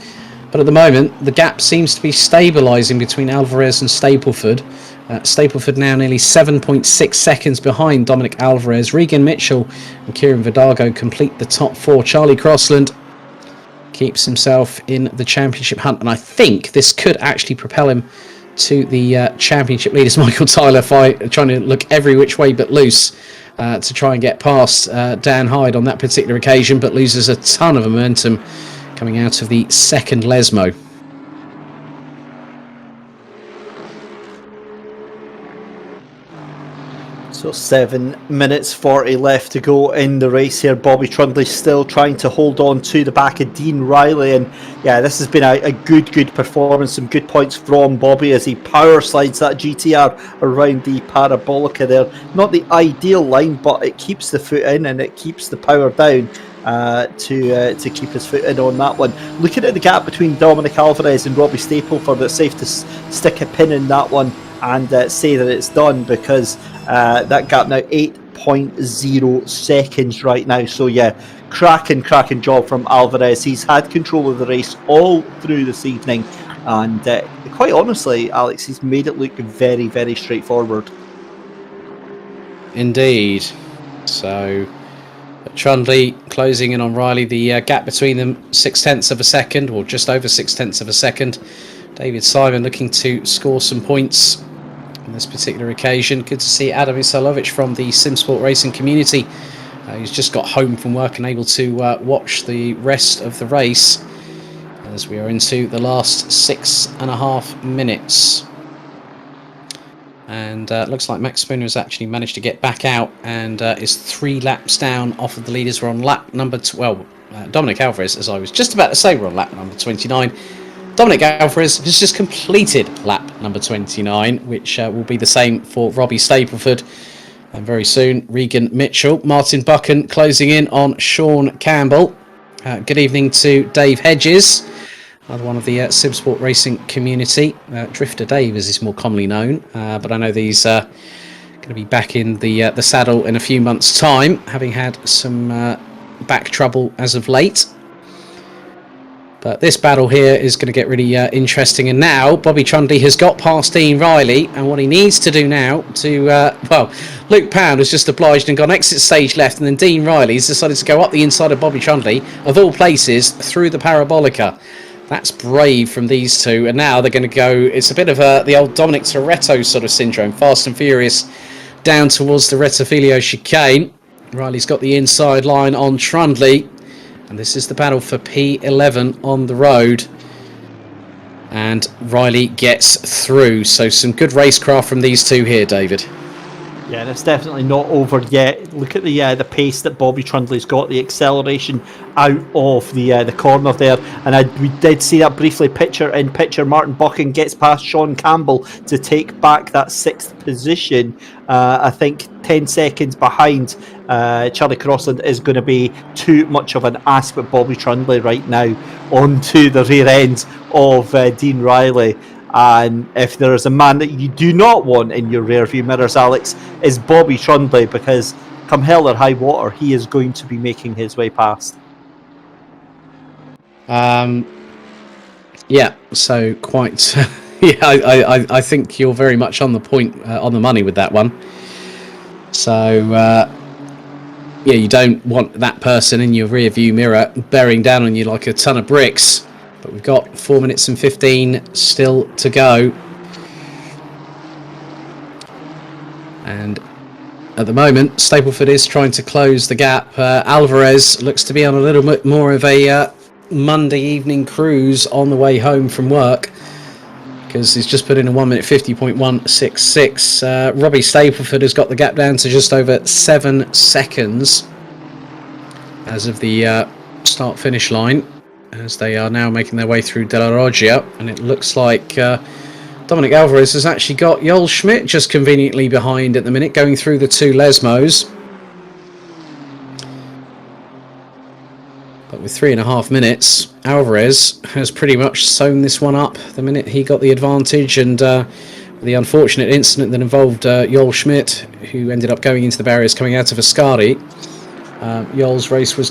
But at the moment, the gap seems to be stabilising between Alvarez and Stapleford. Stapleford now nearly 7.6 seconds behind Dominic Alvarez. Regan Mitchell and Kieran Vidago complete the top 4. Charlie Crossland keeps himself in the championship hunt, and I think this could actually propel him to the championship leaders. Michael Tyler trying to look every which way but loose to try and get past Dan Hyde on that particular occasion, but loses a ton of momentum coming out of the second Lesmo.
So 7 minutes 40 left to go in the race here. Bobby Trundley still trying to hold on to the back of Dean Riley, and yeah, this has been a good performance. Some good points from Bobby as he power slides that GTR around the parabolica there. Not the ideal line, but it keeps the foot in and it keeps the power down to keep his foot in on that one. Looking at the gap between Dominic Alvarez and Robbie Stapleford, it's safe to stick a pin in that one and say that it's done, because that gap now 8.0 seconds right now. So yeah, cracking job from Alvarez. He's had control of the race all through this evening, and quite honestly, Alex, he's made it look very straightforward.
Indeed. So Trundley closing in on Riley. The gap between them 0.6 of a second, or just over 0.6 of a second. David Simon looking to score some points on this particular occasion. Good to see Adam Isalovic from the Simsport racing community. He's just got home from work and able to watch the rest of the race as we are into the last 6.5 minutes. And looks like Max Spooner has actually managed to get back out and is 3 laps down off of the leaders. We're on lap number Dominic Alvarez, as I was just about to say, we're on lap number 29. Dominic Alvarez has just completed lap number 29, which will be the same for Robbie Stapleford. And very soon, Regan Mitchell. Martin Buchan closing in on Sean Campbell. Good evening to Dave Hedges, another one of the Simsport racing community. Drifter Dave, as he's more commonly known. But I know these going to be back in the saddle in a few months' time, having had some back trouble as of late. But this battle here is going to get really interesting. And now Bobby Trundley has got past Dean Riley, and what he needs to do now to Luke Pound has just obliged and gone exit stage left, and then Dean Riley's decided to go up the inside of Bobby Trundley, of all places, through the parabolica. That's brave from these two, and now they're going to go, it's a bit of the old Dominic Toretto sort of syndrome, fast and furious down towards the Rettifilio chicane. Riley's got the inside line on Trundley, and this is the battle for P11 on the road, and Riley gets through. So some good racecraft from these two here, David.
Yeah, and it's definitely not over yet. Look at the pace that Bobby Trundley's got, the acceleration out of the corner there. And we did see that briefly picture in picture. Martin Buchan gets past Sean Campbell to take back that 6th position. I think 10 seconds behind Charlie Crossland is going to be too much of an ask with Bobby Trundley right now onto the rear end of Dean Riley. And if there is a man that you do not want in your rear view mirrors, Alex, is Bobby Trundley, because come hell or high water, he is going to be making his way past.
Yeah, so quite... yeah, I think you're very much on the point, on the money with that one. So, yeah, you don't want that person in your rear view mirror bearing down on you like a ton of bricks. But we've got 4 minutes and 15 still to go. And at the moment, Stapleford is trying to close the gap. Alvarez looks to be on a little bit more of a Monday evening cruise on the way home from work, because he's just put in a 1 minute 50.166. Robbie Stapleford has got the gap down to just over 7 seconds as of the start-finish line, as they are now making their way through De La Roggia, and it looks like Dominic Alvarez has actually got Goldschmidt just conveniently behind at the minute, going through the 2 Lesmos. But with 3.5 minutes, Alvarez has pretty much sewn this one up the minute he got the advantage, and the unfortunate incident that involved Goldschmidt, who ended up going into the barriers coming out of Ascari. Yol's race was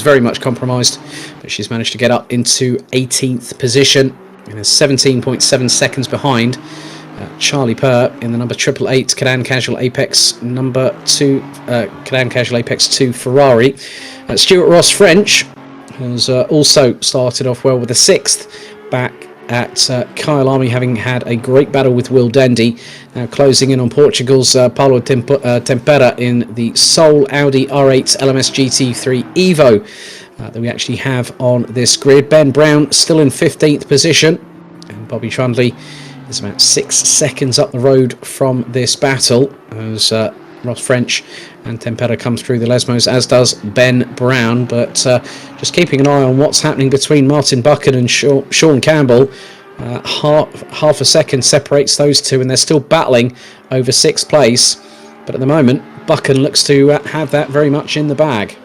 very much compromised, but she's managed to get up into 18th position and is 17.7 seconds behind Charlie Purr in the number 888 Cadan Casual Apex number 2 Cadan Casual Apex 2 Ferrari. Stuart Ross French has also started off well with a 6th back at Kyalami, having had a great battle with Will Dendy. Now closing in on Portugal's Paulo Tempera in the sole Audi R8 LMS GT3 Evo that we actually have on this grid. Ben Brown still in 15th position, and Bobby Trundley is about 6 seconds up the road from this battle, as Ross French, and Tempera comes through the Lesmos, as does Ben Brown. But just keeping an eye on what's happening between Martin Buchan and Sean Campbell. Half a second separates those two, and they're still battling over 6th place. But at the moment, Buchan looks to have that very much in the bag.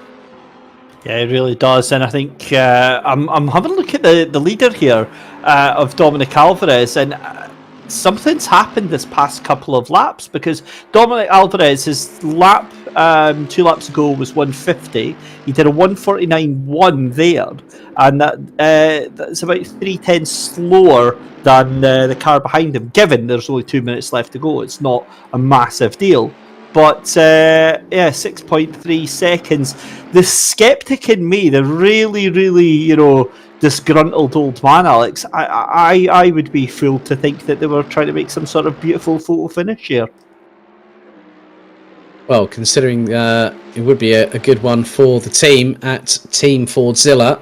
Yeah, it really does, and I think I'm having a look at the leader here of Dominic Alvarez, and something's happened this past couple of laps, because Dominic Alvarez, his lap 2 laps ago was 150. He did a 149.1 there, and that's about 3 tenths slower than the car behind him. Given there's only 2 minutes left to go, it's not a massive deal. But 6.3 seconds. The skeptic in me, the really, disgruntled old man, Alex, I would be fooled to think that they were trying to make some sort of beautiful photo finish here.
Well, considering it would be a good one for the team at Team Fordzilla.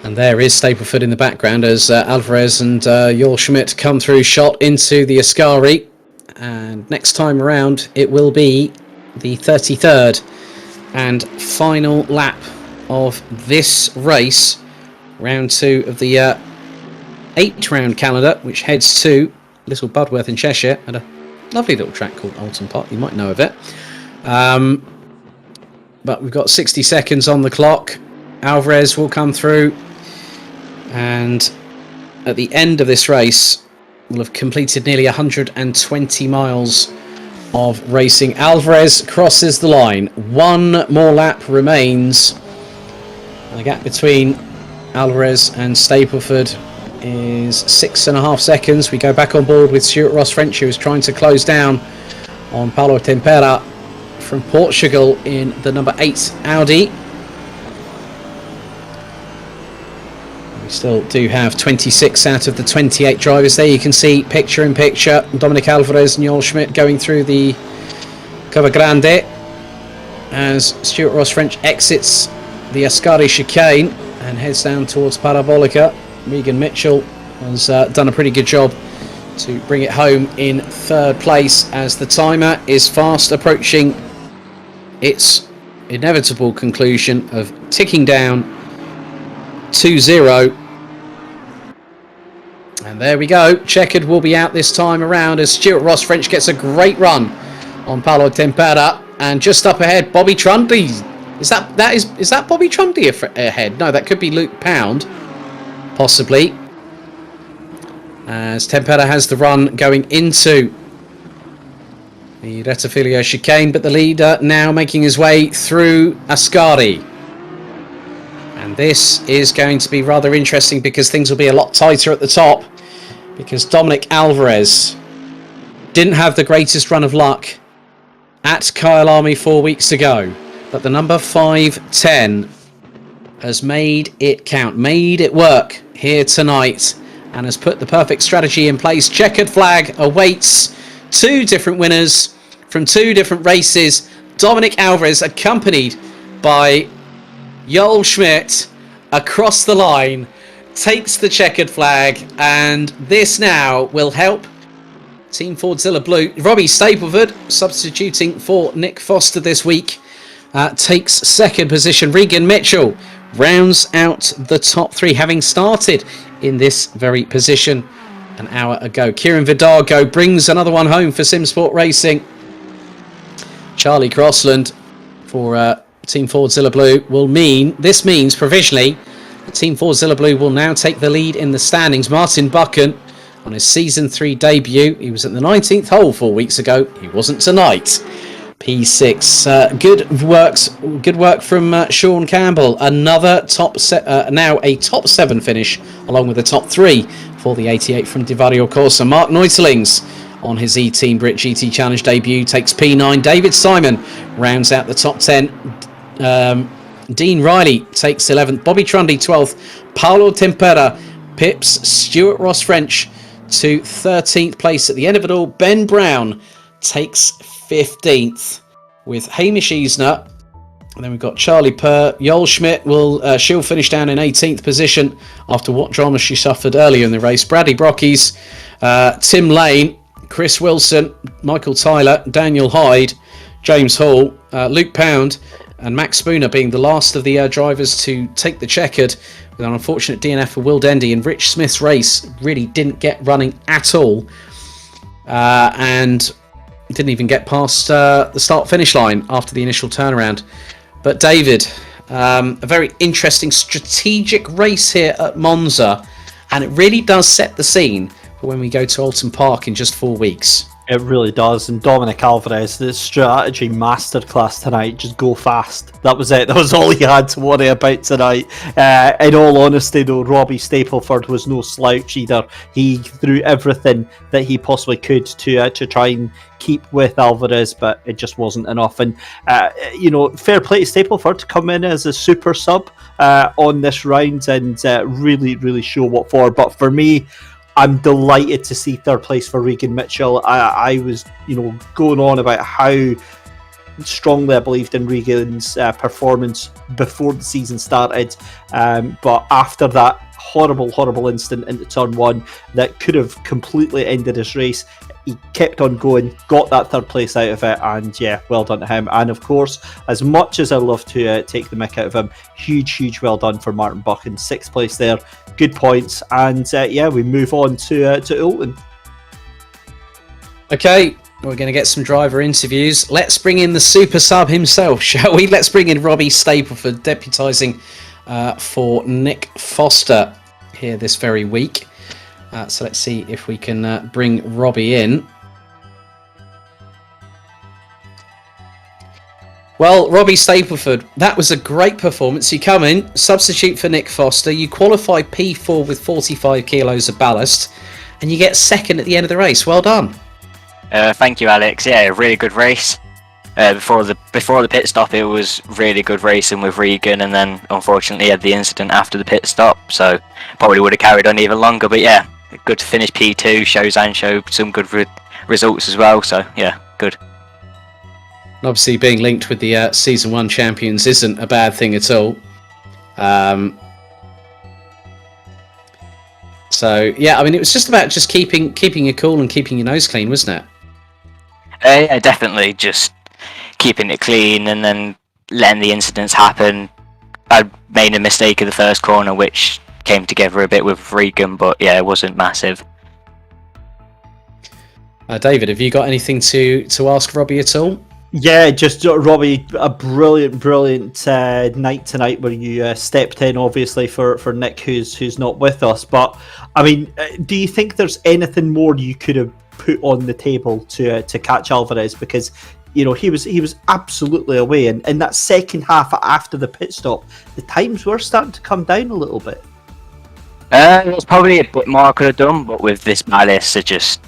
And there is Stapleford in the background as Alvarez and Goldschmidt come through, shot into the Ascari. And next time around, it will be the 33rd and final lap of this race, round 2 of the 8-round calendar, which heads to Little Budworth in Cheshire at a lovely little track called OULTON Park. You might know of it. But we've got 60 seconds on the clock. Alvarez will come through, and at the end of this race, will have completed nearly 120 miles of racing. Alvarez crosses the line. 1 more lap remains. And the gap between Alvarez and Stapleford is 6.5 seconds. We go back on board with Stuart Ross French, who is trying to close down on Paulo Tempera from Portugal in the number 8 Audi. We still do have 26 out of the 28 drivers there. You can see picture in picture Dominic Alvarez and Goldschmidt going through the Cova Grande as Stuart Ross French exits the Ascari chicane and heads down towards Parabolica. Regan Mitchell has done a pretty good job to bring it home in 3rd place as the timer is fast approaching its inevitable conclusion of ticking down 2-0. And there we go. Checkered will be out this time around as Stuart Ross French gets a great run on Paulo Tempera, and just up ahead, Bobby Trundy. Is that Bobby Trundy ahead? No, that could be Luke Pound, possibly. As Tempera has the run going into the Rettifilo chicane, but the leader now making his way through Ascari. And this is going to be rather interesting because things will be a lot tighter at the top, because Dominic Alvarez didn't have the greatest run of luck at Kyalami 4 weeks ago, but the number 510 has made it count, made it work here tonight, and has put the perfect strategy in place. Checkered flag awaits 2 different winners from 2 different races. Dominic Alvarez, accompanied by Goldschmidt, across the line, takes the checkered flag, and this now will help Team Fordzilla Blue. Robbie Stapleford, substituting for Nick Foster this week, takes 2nd position. Regan Mitchell rounds out the top 3, having started in this very position an hour ago. Kieran Vidago brings another one home for Simsport Racing. Charlie Crossland for Team Fordzilla Blue this means provisionally Team Fordzilla Blue will now take the lead in the standings. Martin Buchan on his season 3 debut. He was at the 19th hole 4 weeks ago. He wasn't tonight. P6. Good work from Sean Campbell. Another now a top 7 finish, along with the top 3 for the 88 from Divario Corsa. Mark Neutelings on his eTeam BRIT GT Challenge debut takes P9. David Simon rounds out the top 10. Dean Riley takes 11th. Bobby Trundy 12th. Paulo Tempera pips Stuart Ross French to 13th place. At the end of it all, Ben Brown takes 15th with Hamish Eisner. And then we've got Charlie Purr. Goldschmidt she'll finish down in 18th position after what drama she suffered earlier in the race. Bradley Brockies, Tim Lane, Chris Wilson, Michael Tyler, Daniel Hyde, James Hall, Luke Pound and Max Spooner being the last of the drivers to take the checkered, with an unfortunate DNF for Will Dendy, and Rich Smith's race really didn't get running at all, and didn't even get past the start-finish line after the initial turnaround. But David, a very interesting strategic race here at Monza, and it really does set the scene for when we go to Oulton Park in just 4 weeks.
It really does. And Dominic Alvarez, the strategy masterclass tonight, just go fast. That was it. That was all he had to worry about tonight. In all honesty, though, Robbie Stapleford was no slouch either. He threw everything that he possibly could to try and keep with Alvarez, but it just wasn't enough. And, fair play to Stapleford to come in as a super sub on this round and really, really show what for. But for me, I'm delighted to see third place for Regan Mitchell. I was, going on about how strongly I believed in Regan's performance before the season started. But after that horrible incident into turn one that could have completely ended his race, he kept on going, got that third place out of it, and yeah, well done to him. And of course, as much as I love to take the mick out of him, huge well done for Martin Buchan. 6th place there, good points, and we move on to Oulton. Okay,
we're going to get some driver interviews. Let's bring in the super sub himself, shall we? Let's bring in Robbie Stapleford, deputising for Nick Foster here this very week. So let's see if we can bring Robbie in. Well, Robbie Stapleford, that was a great performance. You come in, substitute for Nick Foster, you qualify P4 with 45 kilos of ballast, and you get second at the end of the race. Well done.
Thank you, Alex. Yeah, really good race. Before the pit stop, it was really good racing with Regan, and then unfortunately had the incident after the pit stop, so probably would have carried on even longer. But yeah, good to finish P2, show Zansho some good results as well, so yeah, good.
Obviously being linked with the Season 1 champions isn't a bad thing at all. So yeah, I mean, it was just about just keeping your cool and keeping your nose clean, wasn't it?
Yeah, definitely, just keeping it clean and then letting the incidents happen. I made a mistake in the first corner, which came together a bit with Regan, but yeah, it wasn't massive.
David, have you got anything to ask Robbie at all?
Yeah, just Robbie, a brilliant night tonight where you stepped in, obviously for Nick, who's not with us. But I mean, do you think there's anything more you could have put on the table to catch Alvarez? Because he was absolutely away, and in that second half after the pit stop, the times were starting to come down a little bit.
There's probably a bit more I could have done, but with this ballast, it just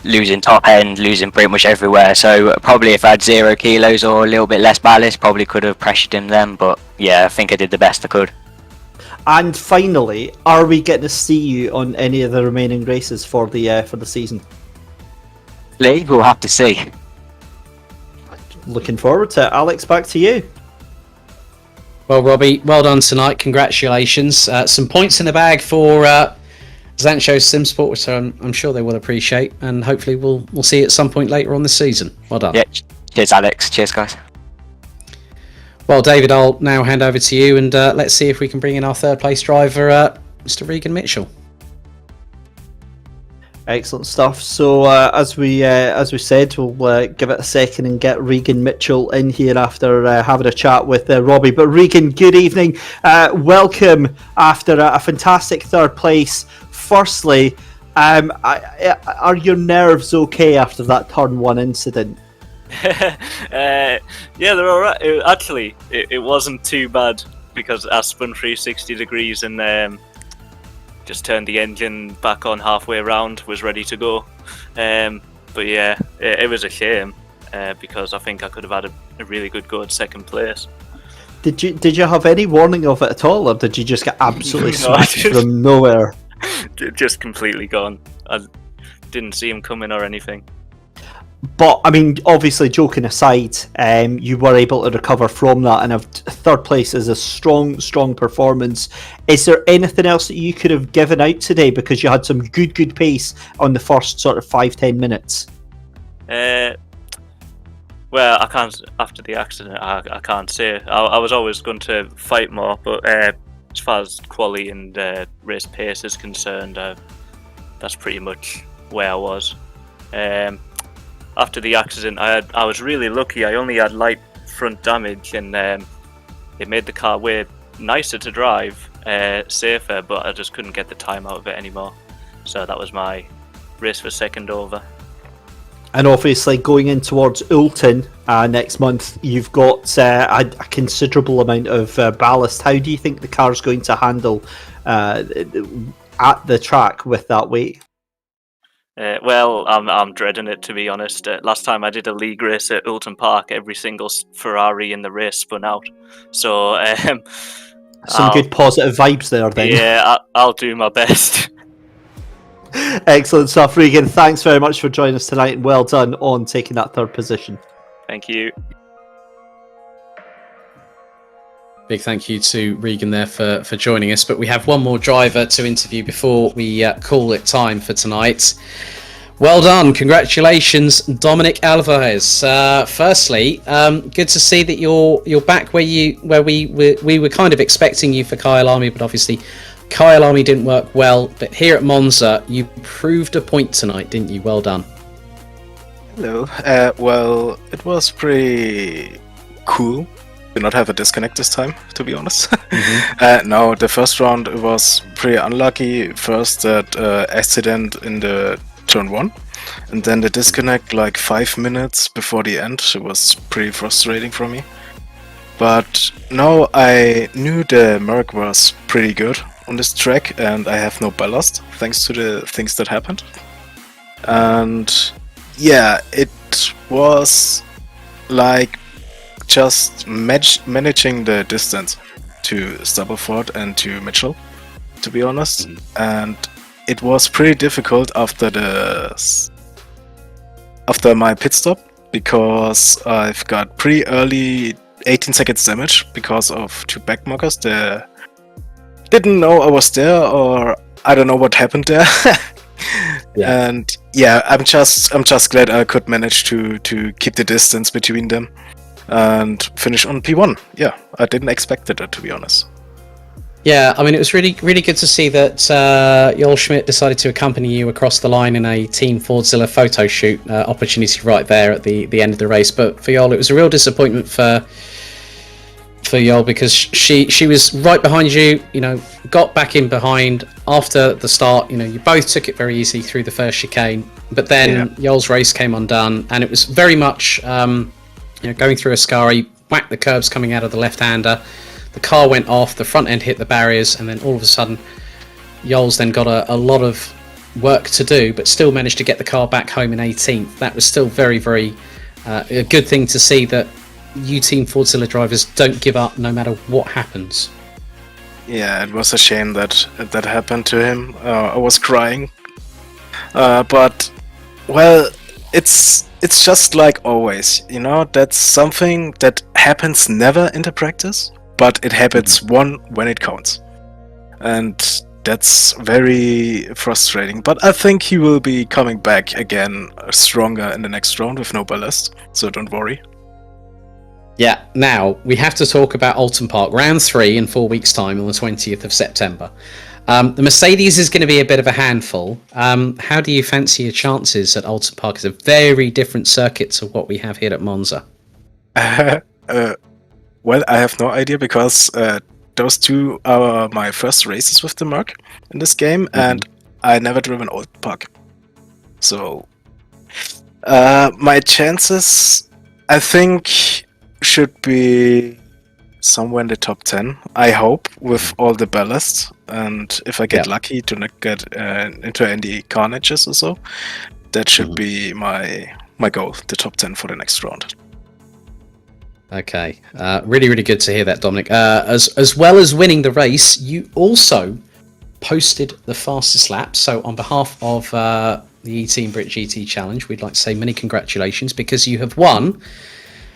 losing top end, losing pretty much everywhere. So probably if I had 0 kilos or a little bit less ballast, probably could have pressured him then. But yeah, I think I did the best I could.
And finally, are we getting to see you on any of the remaining races for the season?
Lee, we'll have to see.
Looking forward to it. Alex, back to you.
Well, Robbie, well done tonight. Congratulations. Some points in the bag for Zansho Simpsort, which I'm sure they will appreciate, and hopefully we'll see you at some point later on this season. Well done.
Yeah, cheers, Alex. Cheers, guys.
Well, David, I'll now hand over to you, and let's see if we can bring in our third place driver, Mr. Regan Mitchell.
Excellent stuff. So as we said, we'll give it a second and get Regan Mitchell in here after having a chat with Robbie. But Regan, good evening. Welcome after a fantastic third place. Firstly, are your nerves okay after that turn one incident?
Yeah, they're alright. Actually, it wasn't too bad because I spun 360 degrees and just turned the engine back on halfway around, was ready to go. But yeah, it was a shame because I think I could have had a really good go at second place.
Did you have any warning of it at all, or did you just get absolutely smashed from nowhere?
Just completely gone. I didn't see him coming or anything.
But I mean, obviously, joking aside, you were able to recover from that, and a third place is a strong performance. Is there anything else that you could have given out today, because you had some good pace on the first sort of 5-10 minutes?
Well, I can't. After the accident, I can't say. I was always going to fight more, but as far as quality and race pace is concerned, that's pretty much where I was. After the accident, I was really lucky. I only had light front damage, and it made the car way nicer to drive, safer, but I just couldn't get the time out of it anymore. So that was my race for second over.
And obviously, going in towards OULTON next month, you've got a considerable amount of ballast. How do you think the car's going to handle at the track with that weight?
Well, I'm dreading it, to be honest. Last time I did a league race at OULTON Park, every single Ferrari in the race spun out. So
some good positive vibes there, then.
Yeah, I'll do my best.
Excellent stuff, Regan. Thanks very much for joining us tonight, and well done on taking that third position.
Thank you.
Big thank you to Regan there for joining us. But we have one more driver to interview before we call it time for tonight. Well done. Congratulations, Dominic Alvarez. Firstly, good to see that you're back where we were kind of expecting you for Kyalami, but obviously Kyalami didn't work well. But here at Monza, you proved a point tonight, didn't you? Well done.
Hello. Well, it was pretty cool. Did not have a disconnect this time, to be honest. No, the first round was pretty unlucky. First that accident in the turn 1, and then the disconnect like 5 minutes before the end. It was pretty frustrating for me. But no, I knew the Merc was pretty good on this track, and I have no ballast thanks to the things that happened. And yeah, it was like just managing the distance to Stableford and to Mitchell, to be honest. And it was pretty difficult after my pit stop, because I've got pretty early 18 seconds damage because of 2 backmarkers. They didn't know I was there, or I don't know what happened there. Yeah. And yeah, I'm just glad I could manage to keep the distance between them and finish on P1. Yeah, I didn't expect it, to be honest.
Yeah, I mean, it was really good to see that Goldschmidt decided to accompany you across the line in a Team Fordzilla photo shoot opportunity right there at the end of the race. But for Yol, it was a real disappointment for Yol, because she was right behind you, got back in behind after the start. You both took it very easy through the first chicane, but then Yol's race came undone, and it was very much going through Ascari, whacked the curbs coming out of the left-hander. The car went off, the front end hit the barriers, and then all of a sudden, Yol's then got a lot of work to do, but still managed to get the car back home in 18th. That was still very, very a good thing to see, that you Team Fordzilla drivers don't give up no matter what happens.
Yeah, it was a shame that happened to him. I was crying. But, well, it's just like always, that's something that happens never in the practice, but it happens when it counts. And that's very frustrating. But I think he will be coming back again stronger in the next round with no ballast, so don't worry.
Yeah, now we have to talk about OULTON Park, round 3 in 4 weeks' time on the 20th of September. The Mercedes is going to be a bit of a handful. How do you fancy your chances at OULTON Park? It's a very different circuit to what we have here at Monza.
Well, I have no idea, because those 2 are my first races with the Merc in this game, and I never driven OULTON Park. So my chances, I think, should be somewhere in the top 10, I hope, with all the ballast. And if I get lucky to not get into any carnages or so, that should be my goal, the top 10 for the next round.
Okay, really good to hear that, Dominic. As well as winning the race, you also posted the fastest lap. So on behalf of the eTeam BRIT GT Challenge, we'd like to say many congratulations because you have won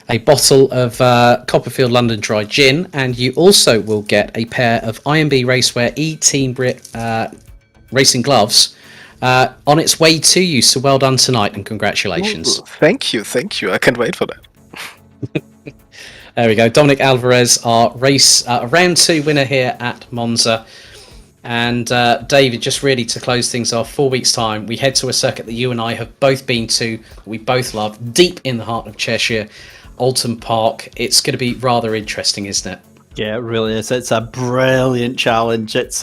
a bottle of Copperfield London Dry Gin, and you also will get a pair of IMB Racewear eTeam BRIT racing gloves on its way to you. So well done tonight, and congratulations.
Ooh, thank you. I can't wait for that.
There we go. Dominic Alvarez, our round 2 winner here at Monza. And David, just really to close things off, 4 weeks' time, we head to a circuit that you and I have both been to, we both love, deep in the heart of Cheshire, OULTON Park. It's going to be rather interesting, isn't it?
Yeah, it really is. It's a brilliant challenge. It's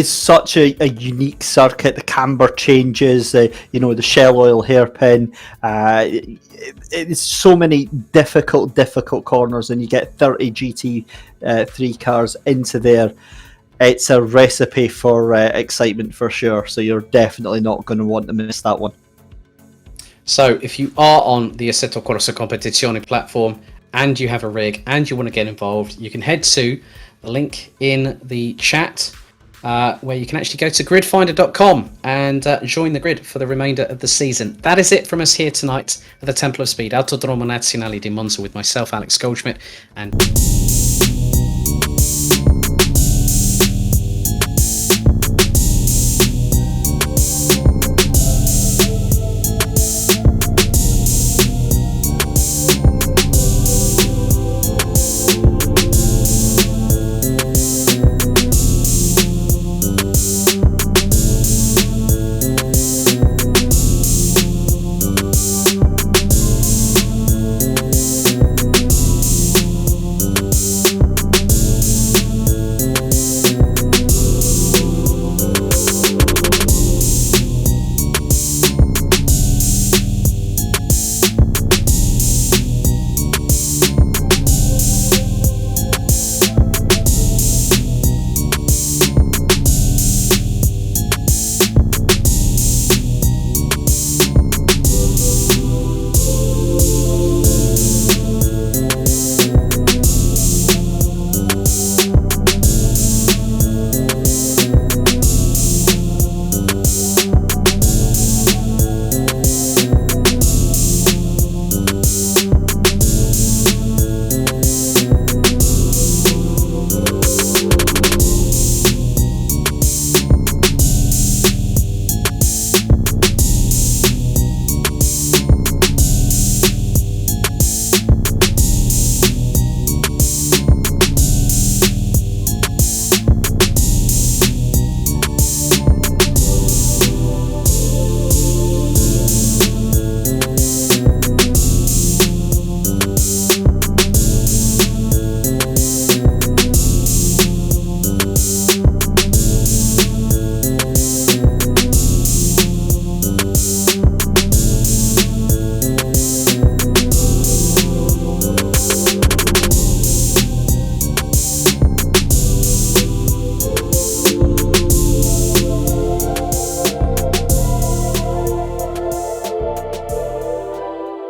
such a unique circuit. The camber changes, the Shell Oil hairpin. It's so many difficult corners, and you get 30 GT3 cars into there. It's a recipe for excitement for sure. So you're definitely not going to want to miss that one.
So if you are on the Assetto Corsa Competizione platform and you have a rig and you want to get involved, you can head to the link in the chat where you can actually go to gridfinder.com and join the grid for the remainder of the season. That is it from us here tonight at the Temple of Speed, Autodromo Nazionale di Monza, with myself, Alex Goldschmidt, and